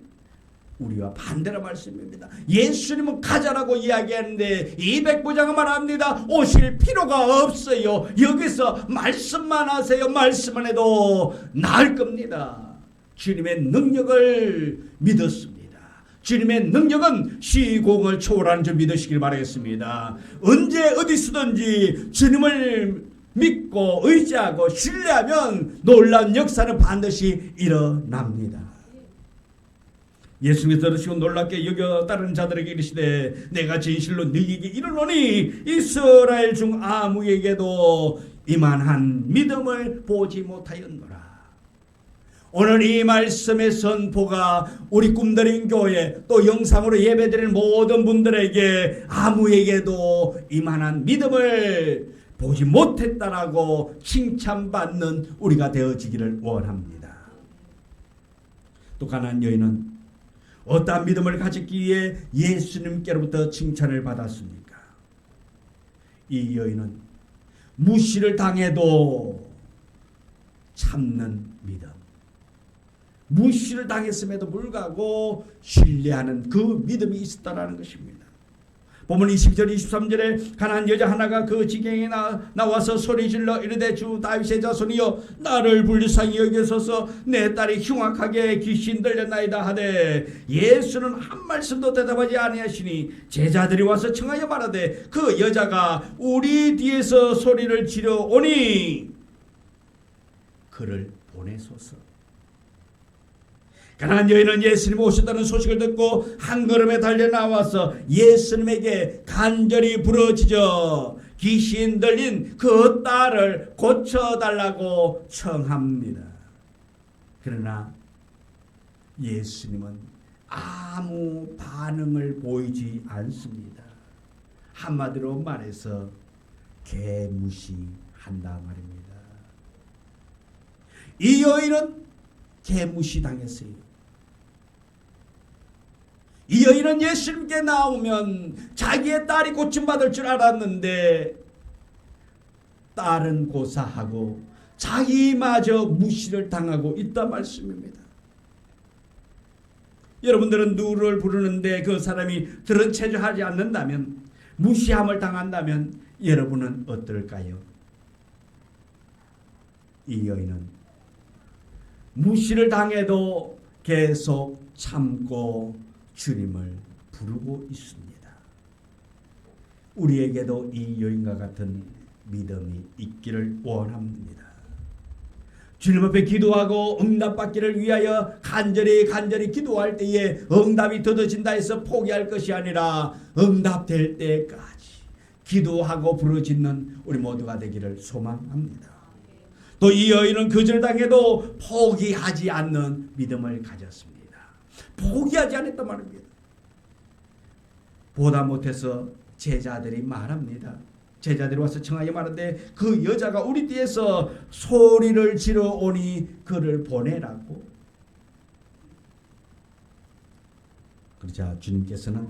우리와 반대로 말씀입니다. 예수님은 가자라고 이야기하는데 이 백부장은 말합니다. 오실 필요가 없어요. 여기서 말씀만 하세요. 말씀만 해도 나을 겁니다. 주님의 능력을 믿었습니다. 주님의 능력은 시공을 초월하는 줄 믿으시길 바라겠습니다. 언제 어디서든지 주님을 믿고 의지하고 신뢰하면 놀라운 역사는 반드시 일어납니다. 예수님이 들으시고 놀랍게 여겨 따르는 자들에게 이르시되 내가 진실로 너희에게 이르노니 이스라엘 중 아무에게도 이만한 믿음을 보지 못하였노라. 오늘 이 말씀의 선포가 우리 꿈드린 교회 또 영상으로 예배드리는 모든 분들에게 아무에게도 이만한 믿음을 보지 못했다라고 칭찬받는 우리가 되어지기를 원합니다. 또 가나안 여인은 어떠한 믿음을 가졌기에 예수님께로부터 칭찬을 받았습니까? 이 여인은 무시를 당해도 참는 믿음, 무시를 당했음에도 불구하고 신뢰하는 그 믿음이 있었다는 것입니다. 보면 22절 23절에 가난한 여자 하나가 그 지경에 나와서 소리질러 이르되 주 다윗의 자손이여 나를 불쌍히 여기소서 내 딸이 흉악하게 귀신 들렸나이다 하되 예수는 한 말씀도 대답하지 아니하시니 제자들이 와서 청하여 말하되 그 여자가 우리 뒤에서 소리를 지르 오니 그를 보내소서. 가난한 여인은 예수님 오셨다는 소식을 듣고 한 걸음에 달려 나와서 예수님에게 간절히 부르짖어 귀신 들린 그 딸을 고쳐달라고 청합니다. 그러나 예수님은 아무 반응을 보이지 않습니다. 한마디로 말해서 개무시한다 말입니다. 이 여인은 개무시당했어요. 이 여인은 예수님께 나오면 자기의 딸이 고침받을 줄 알았는데 딸은 고사하고 자기마저 무시를 당하고 있다 말씀입니다. 여러분들은 누구를 부르는데 그 사람이 들은 체조하지 않는다면, 무시함을 당한다면 여러분은 어떨까요? 이 여인은 무시를 당해도 계속 참고 주님을 부르고 있습니다. 우리에게도 이 여인과 같은 믿음이 있기를 원합니다. 주님 앞에 기도하고 응답받기를 위하여 간절히 기도할 때에 응답이 더뎌진다 해서 포기할 것이 아니라 응답될 때까지 기도하고 부르짖는 우리 모두가 되기를 소망합니다. 또 이 여인은 거절당해도 포기하지 않는 믿음을 가졌습니다. 포기하지 않았단 말입니다. 보다 못해서 제자들이 말합니다. 제자들이 와서 청하게 말하는데 그 여자가 우리 뒤에서 소리를 지르 오니 그를 보내라고. 그러자 주님께서는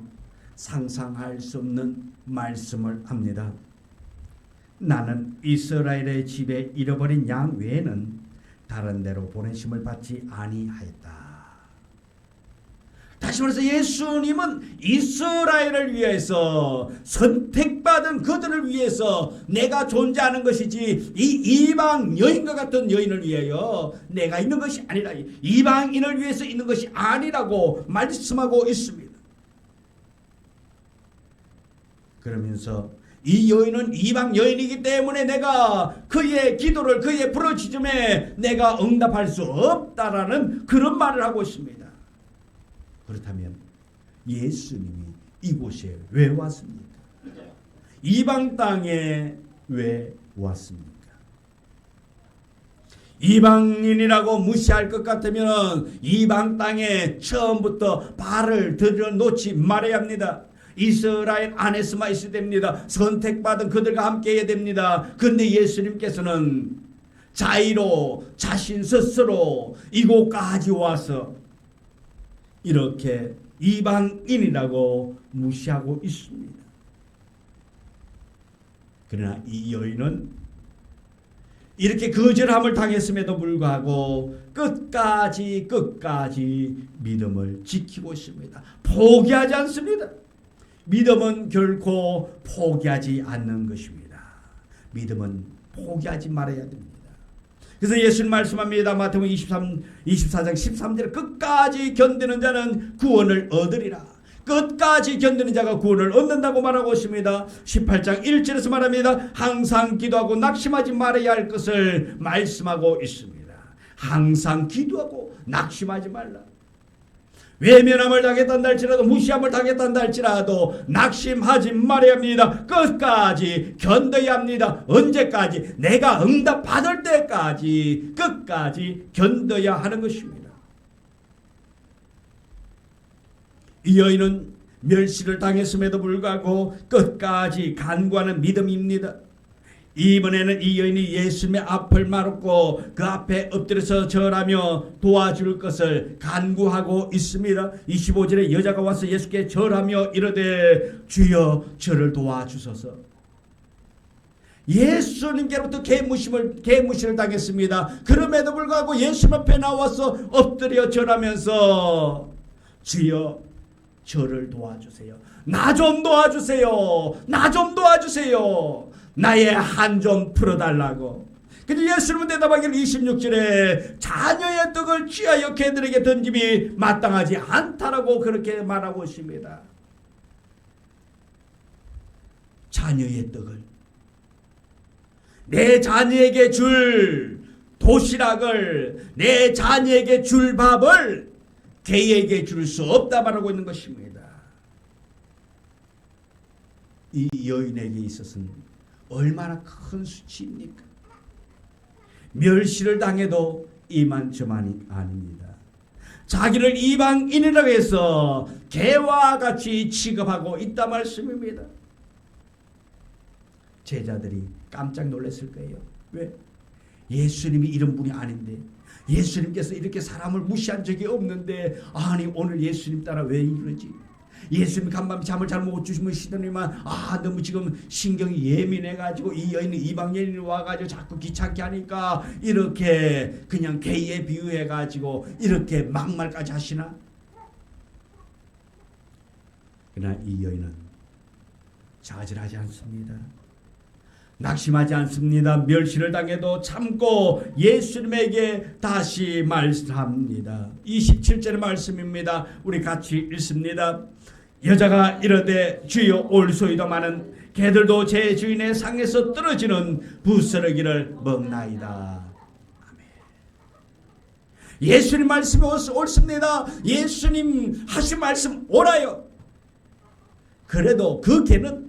상상할 수 없는 말씀을 합니다. 나는 이스라엘의 집에 잃어버린 양 외에는 다른 데로 보내심을 받지 아니하였다. 다시 말해서 예수님은 이스라엘을 위해서 선택받은 그들을 위해서 내가 존재하는 것이지 이 이방 여인과 같은 여인을 위하여 내가 있는 것이 아니라 이방인을 위해서 있는 것이 아니라고 말씀하고 있습니다. 그러면서 이 여인은 이방 여인이기 때문에 내가 그의 기도를 그의 부르짖음에 내가 응답할 수 없다라는 그런 말을 하고 있습니다. 그렇다면 예수님이 이곳에 왜 왔습니까? 이방 땅에 왜 왔습니까? 이방인이라고 무시할 것 같으면 이방 땅에 처음부터 발을 들여놓지 말아야 합니다. 이스라엘 안에서만 있어야 됩니다. 선택받은 그들과 함께 해야 됩니다. 그런데 예수님께서는 자의로 자신 스스로 이곳까지 와서 이렇게 이방인이라고 무시하고 있습니다. 그러나 이 여인은 이렇게 거절함을 당했음에도 불구하고 끝까지 믿음을 지키고 있습니다. 포기하지 않습니다. 믿음은 결코 포기하지 않는 것입니다. 믿음은 포기하지 말아야 됩니다. 그래서 예수님 말씀합니다. 마태복음 24장 13절에 끝까지 견디는 자는 구원을 얻으리라. 끝까지 견디는 자가 구원을 얻는다고 말하고 있습니다. 18장 1절에서 말합니다. 항상 기도하고 낙심하지 말아야 할 것을 말씀하고 있습니다. 항상 기도하고 낙심하지 말라. 외면함을 당했단다 할지라도 무시함을 당했단다 할지라도 낙심하지 말아야 합니다. 끝까지 견뎌야 합니다. 언제까지? 내가 응답 받을 때까지 끝까지 견뎌야 하는 것입니다. 이 여인은 멸시를 당했음에도 불구하고 끝까지 간구하는 믿음입니다. 이번에는 이 여인이 예수님의 앞을 막고 그 앞에 엎드려서 절하며 도와줄 것을 간구하고 있습니다. 25절에 여자가 와서 예수께 절하며 이르되 주여 저를 도와주소서. 예수님께로부터 개무시를 당했습니다. 그럼에도 불구하고 예수님 앞에 나와서 엎드려 절하면서 주여 저를 도와주세요. 나 좀 도와주세요. 나 좀 도와주세요. 나의 한 좀 풀어달라고. 근데 예수님은 대답하기를 26절에 자녀의 떡을 취하여 개들에게 던짐이 마땅하지 않다라고 그렇게 말하고 있습니다. 자녀의 떡을, 내 자녀에게 줄 도시락을, 내 자녀에게 줄 밥을 개에게 줄 수 없다 말하고 있는 것입니다. 이 여인에게 있어서는 얼마나 큰 수치입니까? 멸시를 당해도 이만저만이 아닙니다. 자기를 이방인이라고 해서 개와 같이 취급하고 있다 말씀입니다. 제자들이 깜짝 놀랐을 거예요. 왜? 예수님이 이런 분이 아닌데, 예수님께서 이렇게 사람을 무시한 적이 없는데 아니 오늘 예수님 따라 왜 이러지? 예수님 간밤에 잠을 잘 못 주무시더니만 너무 지금 신경이 예민해가지고 이 여인이 이방 여인이 와가지고 자꾸 귀찮게 하니까 이렇게 그냥 개에 비유해가지고 이렇게 막말까지 하시나? 그러나 이 여인은 좌절하지 않습니다. 낙심하지 않습니다. 멸시를 당해도 참고 예수님에게 다시 말씀합니다. 27절의 말씀입니다. 우리 같이 읽습니다. 여자가 이르되 주여 올소이다마는 개들도 제 주인의 상에서 떨어지는 부스러기를 먹나이다. 아멘. 예수님 말씀이 옳습니다. 예수님 하신 말씀 옳아요. 그래도 그 개는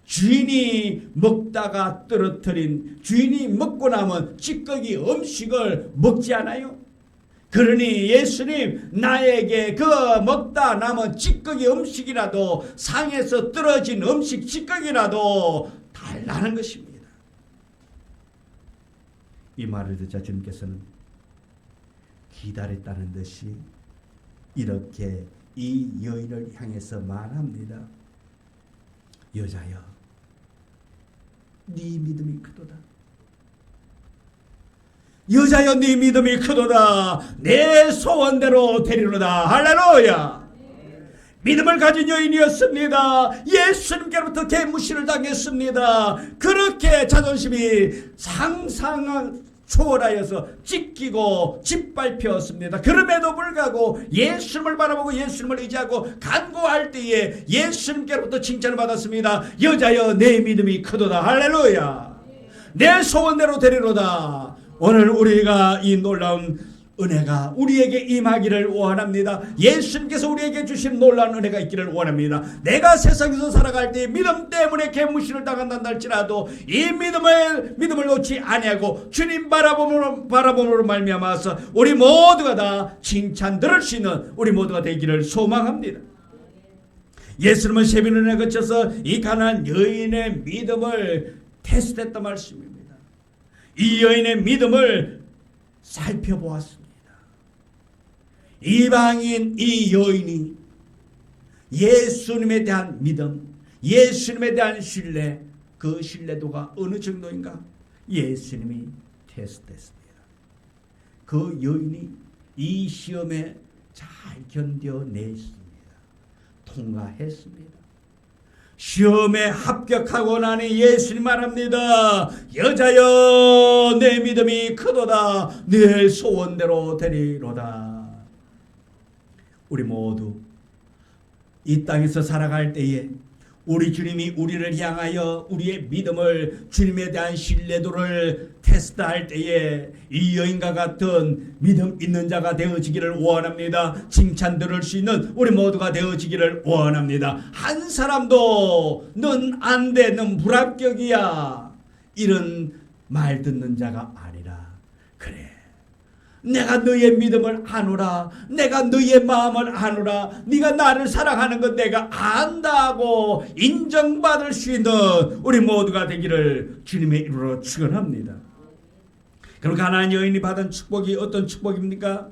주인이 먹다가 떨어뜨린, 주인이 먹고 남은 찌꺼기 음식을 먹지 않아요. 그러니 예수님, 나에게 그 먹다 남은 찌꺼기 음식이라도, 상에서 떨어진 음식 찌꺼기라도 달라는 것입니다. 이 말을 듣자 주님께서는 기다렸다는 듯이 이렇게 이 여인을 향해서 말합니다. 여자여, 네 믿음이 크도다. 여자여, 네 믿음이 크도다. 내 소원대로 되리로다. 할렐루야. 믿음을 가진 여인이었습니다. 예수님께로부터 개무시를 당했습니다. 그렇게 자존심이 상상한 초월하여서 찢기고 짓밟혔습니다. 그럼에도 불구하고 예수님을 바라보고 예수님을 의지하고 간구할 때에 예수님께로부터 칭찬을 받았습니다. 여자여, 내 믿음이 크도다. 할렐루야. 내 소원대로 되리로다. 오늘 우리가 이 놀라운 은혜가 우리에게 임하기를 원합니다. 예수님께서 우리에게 주신 놀라운 은혜가 있기를 원합니다. 내가 세상에서 살아갈 때 믿음 때문에 개무시를 당한다 할지라도 이 믿음을 놓지 아니하고 주님 바라봄으로 말미암아서 우리 모두가 다 칭찬 들을 수 있는 우리 모두가 되기를 소망합니다. 예수님은 세비론에 거쳐서 이 가난한 여인의 믿음을 테스트했단 말씀입니다. 이 여인의 믿음을 살펴보았습니다. 이방인 이 여인이 예수님에 대한 믿음, 예수님에 대한 신뢰, 그 신뢰도가 어느 정도인가 예수님이 테스트했습니다. 그 여인이 이 시험에 잘 견뎌냈습니다. 통과했습니다. 시험에 합격하고 나니 예수님 말합니다. 여자여, 내 믿음이 크도다. 내 소원대로 되리로다. 우리 모두 이 땅에서 살아갈 때에 우리 주님이 우리를 향하여 우리의 믿음을, 주님에 대한 신뢰도를 테스트할 때에 이 여인과 같은 믿음 있는 자가 되어지기를 원합니다. 칭찬 들을 수 있는 우리 모두가 되어지기를 원합니다. 한 사람도 넌 안 돼, 넌 불합격이야, 이런 말 듣는 자가 아니라, 그래, 내가 너의 믿음을 아노라, 내가 너의 마음을 아노라, 네가 나를 사랑하는 것 내가 안다고 인정받을 수 있는 우리 모두가 되기를 주님의 이름으로 축원합니다. 그럼 가나안 여인이 받은 축복이 어떤 축복입니까?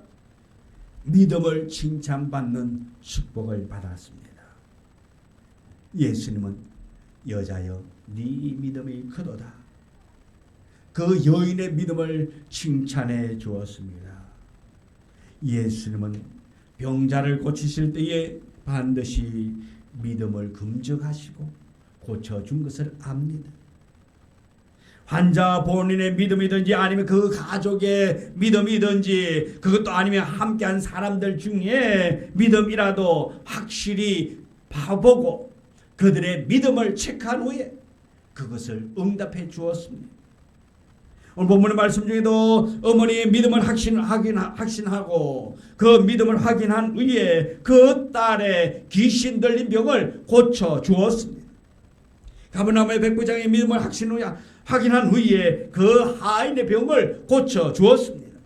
믿음을 칭찬받는 축복을 받았습니다. 예수님은 여자여, 네 믿음이 크도다. 그 여인의 믿음을 칭찬해 주었습니다. 예수님은 병자를 고치실 때에 반드시 믿음을 금적하시고 고쳐준 것을 압니다. 환자 본인의 믿음이든지 아니면 그 가족의 믿음이든지, 그것도 아니면 함께한 사람들 중에 믿음이라도 확실히 봐보고 그들의 믿음을 체크한 후에 그것을 응답해 주었습니다. 오늘 본문의 말씀 중에도 어머니의 믿음을 확신하고 그 믿음을 확인한 후에 그 딸의 귀신 들린 병을 고쳐 주었습니다. 가버나움의 백부장의 믿음을 확인한 후에 그 하인의 병을 고쳐 주었습니다.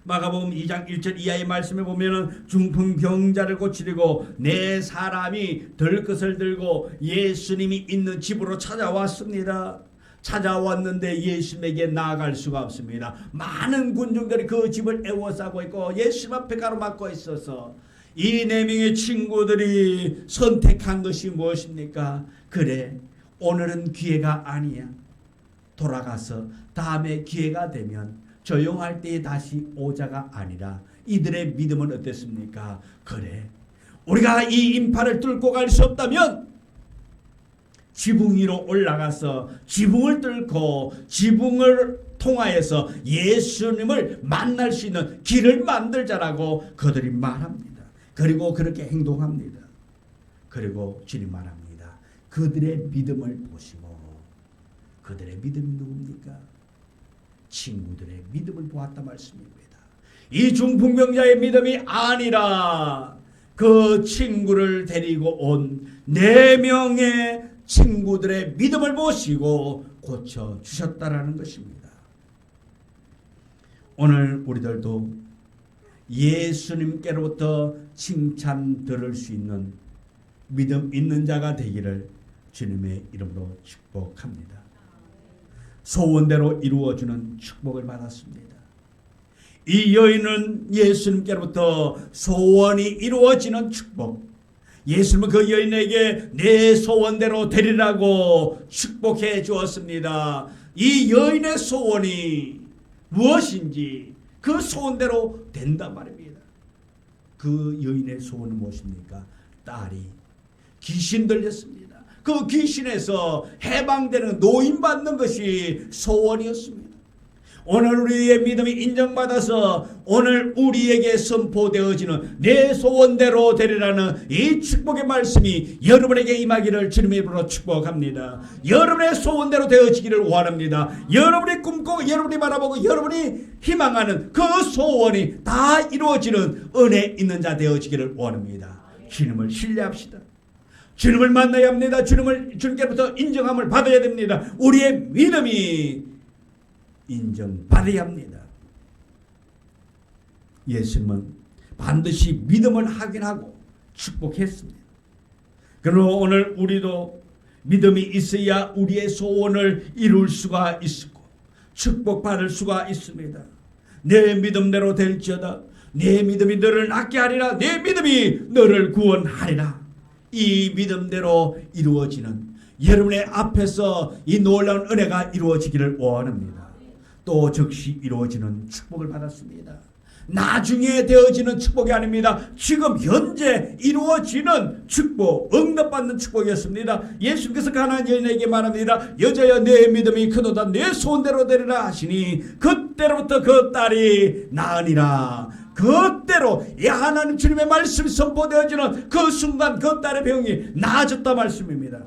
마가복음 2장 1절 이하의 말씀에 보면은 중풍병자를 고치려고 네 사람이 들것을 들고 예수님이 있는 집으로 찾아왔습니다. 찾아왔는데 예수님에게 나아갈 수가 없습니다. 많은 군중들이 그 집을 애워싸고 있고 예수님 앞에 가로막고 있어서 이 네 명의 친구들이 선택한 것이 무엇입니까? 그래, 오늘은 기회가 아니야. 돌아가서 다음에 기회가 되면 조용할 때에 다시 오자가 아니라, 이들의 믿음은 어땠습니까? 그래, 우리가 이 인파를 뚫고 갈 수 없다면 지붕 위로 올라가서 지붕을 뚫고 지붕을 통하여서 예수님을 만날 수 있는 길을 만들자라고 그들이 말합니다. 그리고 그렇게 행동합니다. 그리고 주님 말합니다. 그들의 믿음을 보시고, 그들의 믿음이 누굽니까? 친구들의 믿음을 보았다 말씀입니다. 이 중풍병자의 믿음이 아니라 그 친구를 데리고 온 4명의 친구들의 믿음을 보시고 고쳐주셨다라는 것입니다. 오늘 우리들도 예수님께로부터 칭찬 들을 수 있는 믿음 있는 자가 되기를 주님의 이름으로 축복합니다. 소원대로 이루어주는 축복을 받았습니다. 이 여인은 예수님께로부터 소원이 이루어지는 축복, 예수님은 그 여인에게 내 소원대로 되리라고 축복해 주었습니다. 이 여인의 소원이 무엇인지 그 소원대로 된단 말입니다. 그 여인의 소원은 무엇입니까? 딸이 귀신 들렸습니다. 그 귀신에서 해방되는, 노인받는 것이 소원이었습니다. 오늘 우리의 믿음이 인정받아서 오늘 우리에게 선포되어지는 내 소원대로 되리라는 이 축복의 말씀이 여러분에게 임하기를 주님의 이름으로 축복합니다. 여러분의 소원대로 되어지기를 원합니다. 여러분이 꿈꾸고 여러분이 바라보고 여러분이 희망하는 그 소원이 다 이루어지는 은혜 있는 자 되어지기를 원합니다. 주님을 신뢰합시다. 주님을 만나야 합니다. 주님께로부터 인정함을 받아야 됩니다. 우리의 믿음이 인정받아야 합니다. 예수님은 반드시 믿음을 확인하고 축복했습니다. 그러나 오늘 우리도 믿음이 있어야 우리의 소원을 이룰 수가 있고 축복받을 수가 있습니다. 내 믿음대로 될지어다. 내 믿음이 너를 낫게 하리라. 내 믿음이 너를 구원하리라. 이 믿음대로 이루어지는 여러분의 앞에서 이 놀라운 은혜가 이루어지기를 원합니다. 또 즉시 이루어지는 축복을 받았습니다. 나중에 되어지는 축복이 아닙니다. 지금 현재 이루어지는 축복, 응답받는 축복이었습니다. 예수께서 가나안 여인에게 말합니다. 여자여 내 믿음이 크도다. 내 소원대로 되리라 하시니 그때로부터 그 딸이 나으니라. 그때로 이 하나님 주님의 말씀이 선포되어지는 그 순간 그 딸의 병이 나아졌다 말씀입니다.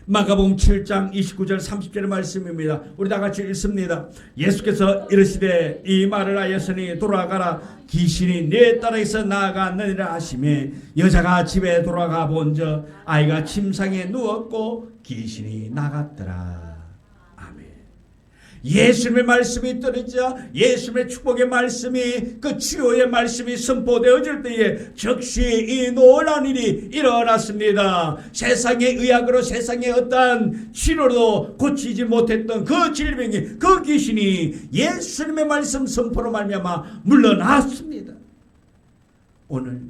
마가복음 7장 29절 30절의 말씀입니다. 우리 다 같이 읽습니다. 예수께서 이르시되 이 말을 하였으니 돌아가라. 귀신이 내 딸에게서 나아갔느니라 하시매 여자가 집에 돌아가 본즉 아이가 침상에 누웠고 귀신이 나갔더라. 예수님의 말씀이 떨어지자 예수님의 축복의 말씀이 그 치료의 말씀이 선포되어질 때에 즉시 이 놀라운 일이 일어났습니다. 세상의 의학으로 세상의 어떠한 치료로 고치지 못했던 그 질병이 그 귀신이 예수님의 말씀 선포로 말미암아 물러났습니다. 오늘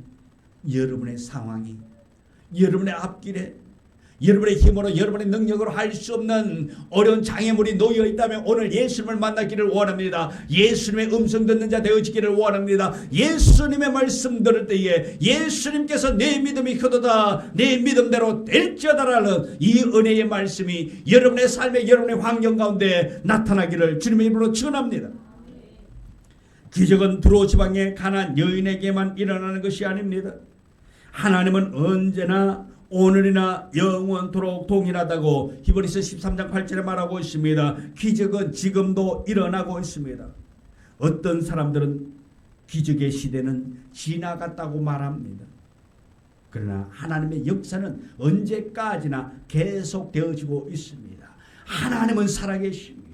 여러분의 상황이 여러분의 앞길에 여러분의 힘으로 여러분의 능력으로 할 수 없는 어려운 장애물이 놓여 있다면 오늘 예수님을 만나기를 원합니다. 예수님의 음성 듣는 자 되어지기를 원합니다. 예수님의 말씀 들을 때에 예수님께서 내 믿음이 크도다 내 믿음대로 될지어다라는 이 은혜의 말씀이 여러분의 삶의 여러분의 환경 가운데 나타나기를 주님의 이름으로 축원합니다. 기적은 두로 지방의 가나안 여인에게만 일어나는 것이 아닙니다. 하나님은 언제나 오늘이나 영원토록 동일하다고 히브리서 13장 8절에 말하고 있습니다. 기적은 지금도 일어나고 있습니다. 어떤 사람들은 기적의 시대는 지나갔다고 말합니다. 그러나 하나님의 역사는 언제까지나 계속되어지고 있습니다. 하나님은 살아계십니다.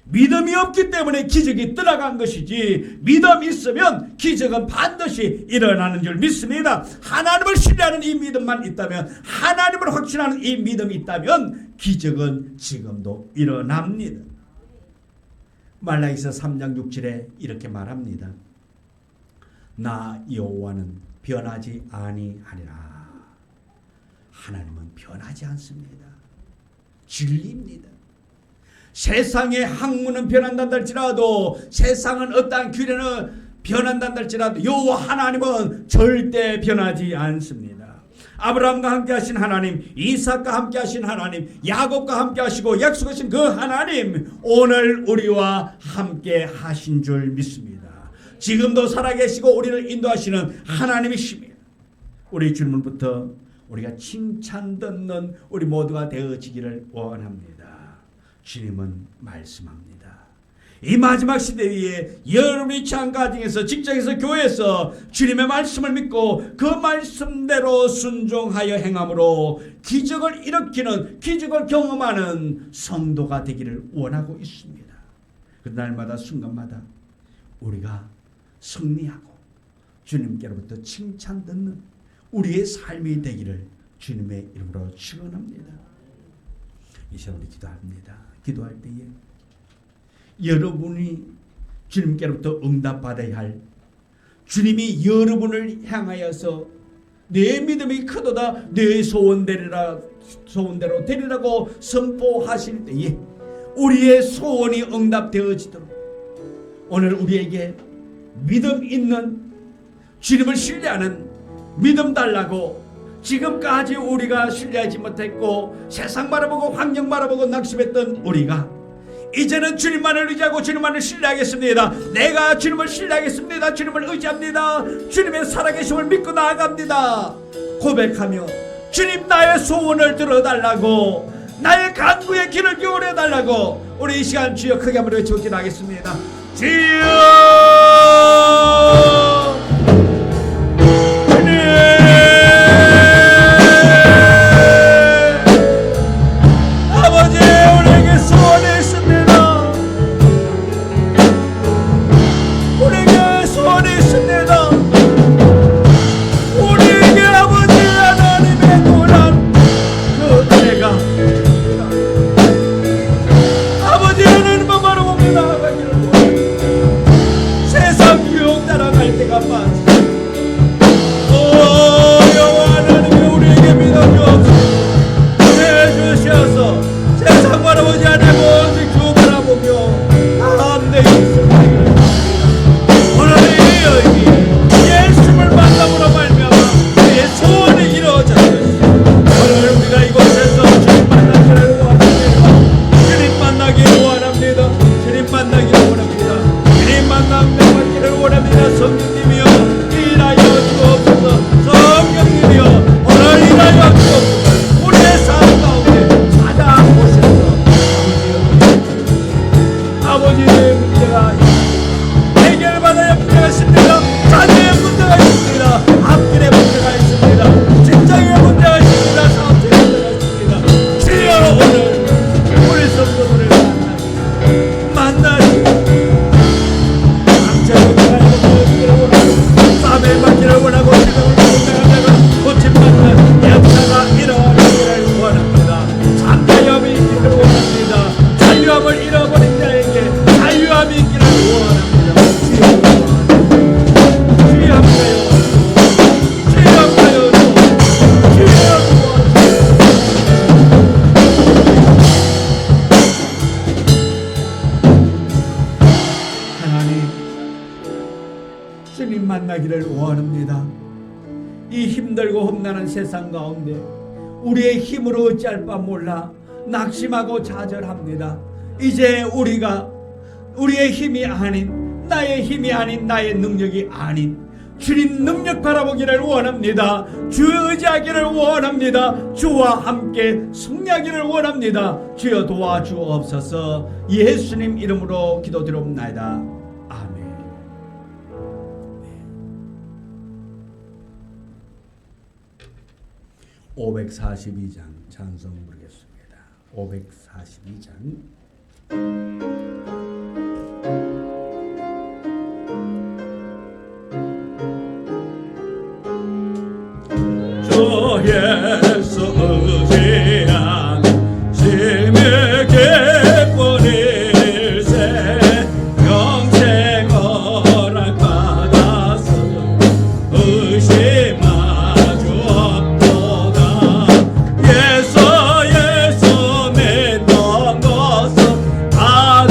믿음이 없기 때문에 기적이 떠나간 것이지 믿음이 있으면 기적은 반드시 일어나는 줄 믿습니다. 하나님을 신뢰하는 이 믿음만 있다면 하나님을 확신하는 이 믿음이 있다면 기적은 지금도 일어납니다. 말라기서 3장 6절에 이렇게 말합니다. 나 여호와는 변하지 아니하리라. 하나님은 변하지 않습니다. 진리입니다. 세상의 학문은 변한다 할지라도 세상은 어떠한 규례는 변한다 할지라도 여호와 하나님은 절대 변하지 않습니다. 아브라함과 함께 하신 하나님, 이삭과 함께 하신 하나님, 야곱과 함께 하시고 약속하신 그 하나님 오늘 우리와 함께 하신 줄 믿습니다. 지금도 살아계시고 우리를 인도하시는 하나님이십니다. 우리 주님으로부터 우리가 칭찬 듣는 우리 모두가 되어지기를 원합니다. 주님은 말씀합니다. 이 마지막 시대 위에 여러분이 처한 가정에서, 직장에서, 교회에서 주님의 말씀을 믿고 그 말씀대로 순종하여 행함으로 기적을 일으키는, 기적을 경험하는 성도가 되기를 원하고 있습니다. 그 날마다 순간마다 우리가 승리하고 주님께로부터 칭찬 듣는 우리의 삶이 되기를 주님의 이름으로 축원합니다. 이 시간 우리 기도합니다. 기도할 때에 여러분이 주님께로부터 응답받아야 할, 주님이 여러분을 향하여서 내 믿음이 크도다 내 소원대로 되리라고 선포하실 때에 우리의 소원이 응답되어지도록 오늘 우리에게 믿음 있는, 주님을 신뢰하는 믿음 달라고 지금까지 우리가 신뢰하지 못했고 세상 바라보고 환경 바라보고 낙심했던 우리가 이제는 주님만을 의지하고 주님만을 신뢰하겠습니다. 내가 주님을 신뢰하겠습니다. 주님을 의지합니다. 주님의 살아계심을 믿고 나아갑니다. 고백하며 주님 나의 소원을 들어달라고, 나의 간구의 귀를 기울여달라고 우리 이 시간 주여 크게 한번 외치고 기도하겠습니다. 주여 만나기를 원합니다. 이 힘들고 험난한 세상 가운데 우리의 힘으로 어찌할 바 몰라 낙심하고 좌절합니다. 이제 우리가 우리의 힘이 아닌, 나의 힘이 아닌, 나의 능력이 아닌 주님 능력 바라보기를 원합니다. 주의 의지하기를 원합니다. 주와 함께 승리하기를 원합니다. 주여 도와주옵소서. 예수님 이름으로 기도드리옵나이다. 아멘. 542장 찬송 부르겠습니다. 542장 주 예수 의지한 심히 기쁜 일세 영생 허락받아서 의심하주 없도다. 예수 믿는 것은 바로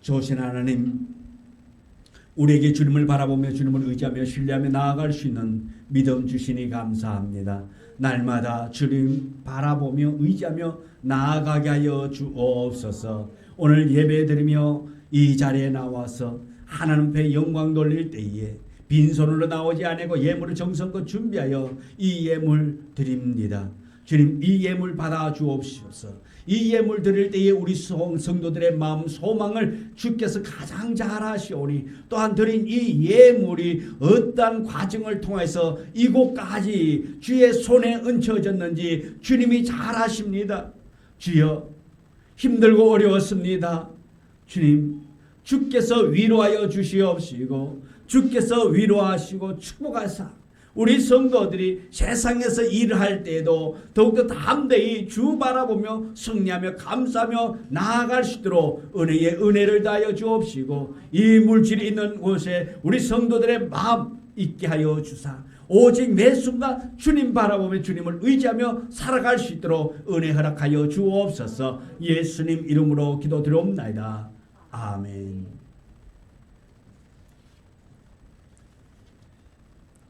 좋으신 하나님, 우리에게 주님을 바라보며 주님을 의지하며 신뢰하며 나아갈 수 있는 믿음 주시니 감사합니다. 날마다 주님 바라보며 의지하며 나아가게 하여 주옵소서. 오늘 예배드리며 이 자리에 나와서 하나님 앞에 영광 돌릴 때에 빈손으로 나오지 아니고 예물을 정성껏 준비하여 이 예물 드립니다. 주님, 이 예물 받아 주옵소서. 이 예물 드릴 때에 우리 성도들의 마음 소망을 주께서 가장 잘 아시오니, 또한 드린 이 예물이 어떠한 과정을 통해서 이곳까지 주의 손에 얹혀졌는지 주님이 잘 아십니다. 주여, 힘들고 어려웠습니다. 주님, 주께서 위로하여 주시옵시고 주께서 위로하시고 축복하사 우리 성도들이 세상에서 일을 할 때에도 더욱더 담대히 주 바라보며 승리하며 감사하며 나아갈 수 있도록 은혜의 은혜를 다하여 주옵시고, 이 물질이 있는 곳에 우리 성도들의 마음 있게 하여 주사 오직 매 순간 주님 바라보며 주님을 의지하며 살아갈 수 있도록 은혜 허락하여 주옵소서. 예수님 이름으로 기도드리옵나이다. 아멘.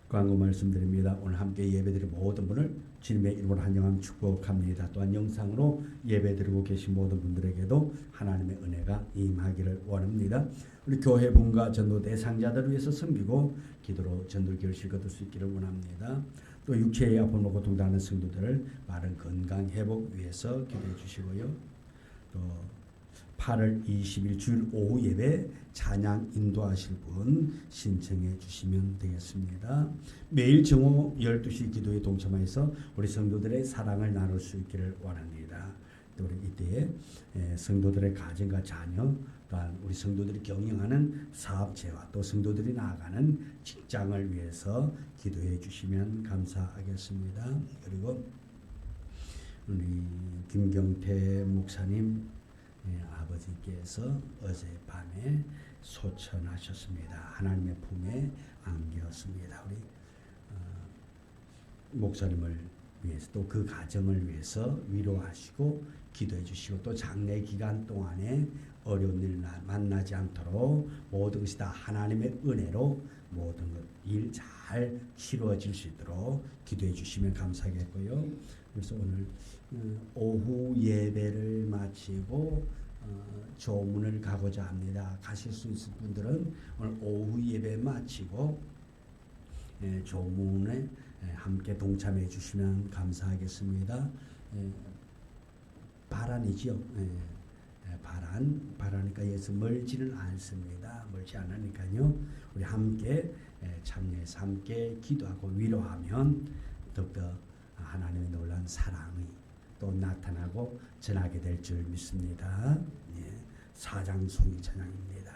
광고 말씀드립니다. 오늘 함께 예배드린 모든 분을 주님의 이름으로 환영하며 축복합니다. 또한 영상으로 예배드리고 계신 모든 분들에게도 하나님의 은혜가 임하기를 원합니다. 우리 교회 분과 전도 대상자들을 위해서 섬기고 기도로 전도 결실 거둘 수 있기를 원합니다. 또 육체의 아픔으로 고통당하는 성도들을 바른 건강 회복 위해서 기도해 주시고요. 또 8월 20일 주일 오후 예배 찬양 인도하실 분 신청해 주시면 되겠습니다. 매일 정오 12시 기도에 동참해서 우리 성도들의 사랑을 나눌 수 있기를 원합니다. 또 우리 이때에 성도들의 가정과 자녀, 또한 우리 성도들이 경영하는 사업체와 또 성도들이 나아가는 직장을 위해서 기도해 주시면 감사하겠습니다. 그리고 우리 김경태 목사님 아버지께서 어젯밤에 소천하셨습니다. 하나님의 품에 안겼습니다. 우리 목사님을 위해서 또 그 가정을 위해서 위로하시고 기도해 주시고, 또 장례 기간 동안에 어려운 일 만나지 않도록 모든 것이 다 하나님의 은혜로 모든 일 잘 치루어질 수 있도록 기도해 주시면 감사하겠고요. 그래서 오늘 오후 예배를 마치고 조문을 가고자 합니다. 가실 수 있을 분들은 오늘 오후 예배 마치고 조문에 함께 동참해 주시면 감사하겠습니다. 바란이지요. 바라니까 예수 멀지는 않습니다. 멀지 않으니까요. 우리 함께 참여해서 함께 기도하고 위로하면 더욱더 하나님의 놀라운 사랑이 또 나타나고 전하게 될 줄 믿습니다. 사장송이 찬양입니다.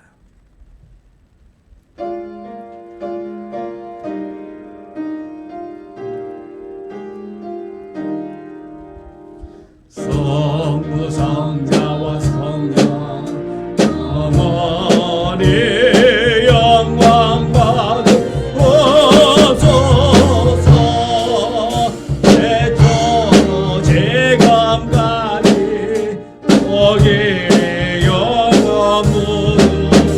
성부 성자와 성령 영원히 영광 받으소서. 대처 제감까지 거기 영원 무릇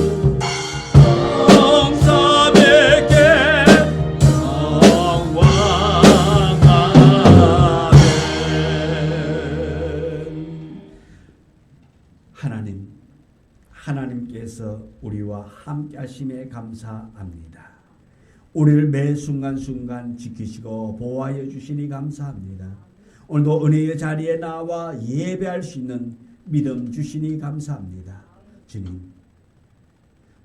하나님께서 우리와 함께 하심에 감사합니다. 우리를 매 순간순간 지키시고 보호하여 주시니 감사합니다. 오늘도 은혜의 자리에 나와 예배할 수 있는 믿음 주시니 감사합니다.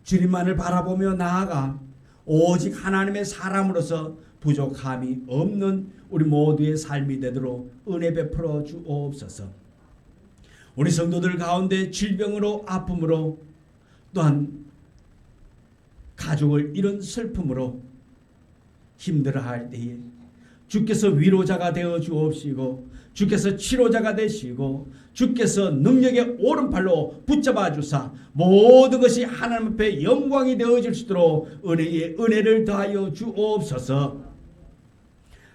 주님만을 바라보며 나아가 오직 하나님의 사람으로서 부족함이 없는 우리 모두의 삶이 되도록 은혜 베풀어 주옵소서. 우리 성도들 가운데 질병으로 아픔으로 또한 가족을 잃은 슬픔으로 힘들어할 때에 주께서 위로자가 되어 주옵시고 주께서 치료자가 되시고 주께서 능력의 오른팔로 붙잡아 주사 모든 것이 하나님 앞에 영광이 되어질 수 있도록 은혜의 은혜를 더하여 주옵소서.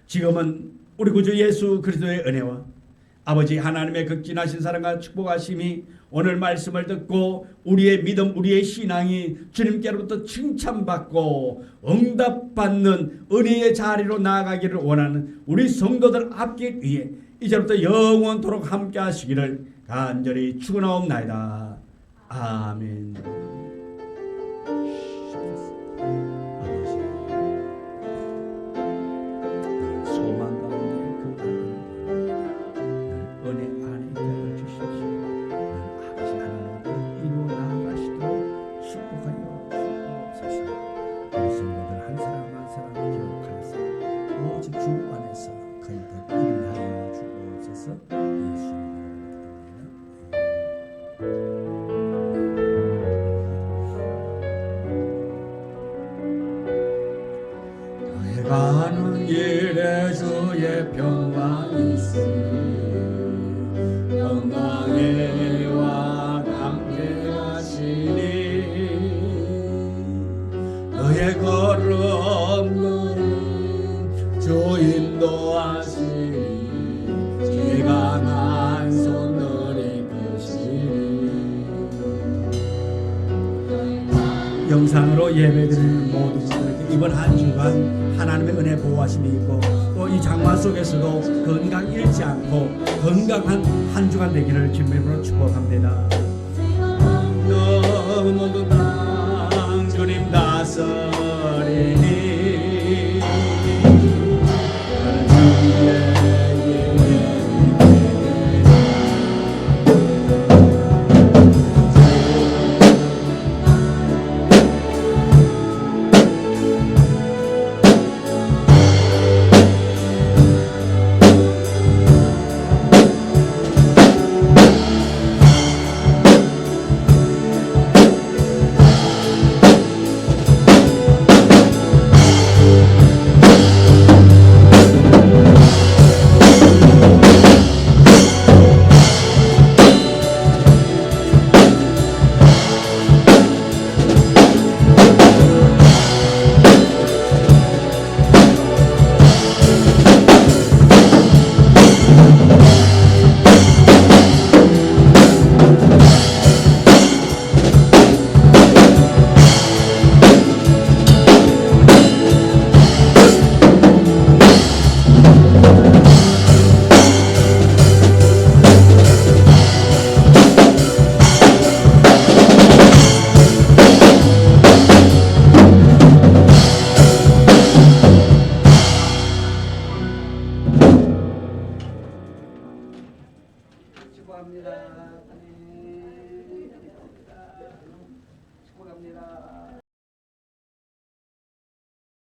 지금은 우리 구주 예수 그리스도의 은혜와 아버지 하나님의 극진하신 사랑과 축복하심이 오늘 말씀을 듣고 우리의 믿음 우리의 신앙이 주님께로부터 칭찬받고 응답받는 은혜의 자리로 나아가기를 원하는 우리 성도들 앞길 위해 이제부터 영원토록 함께 하시기를 간절히 축원하옵나이다. 아멘. 소망 가운데 그 은혜 안에 곁을 주십시오. 아버지 하나님을 이루어 나아가시도록 축복하여 주옵소서. 우리 성도들 한 사람 한 사람 기억하여서 오직 주 안에서 거듭 일하여 주옵소서. 예수님 이름으로 가는 길에 주의 평강이 있으니 평강에와 함께하시니 너의 걸음은 주 인도하시니 지가 난 손들이 크시니. 영상으로 예배드리는 모든 분들에게 이번 한 주간 하나님의 은혜 보호하심이 있고 또 이 장마 속에서도 건강 잃지 않고 건강한 한 주간 되기를 주님으로 축복합니다. 너무도 당 주님 다스리니 주의 축복합니다.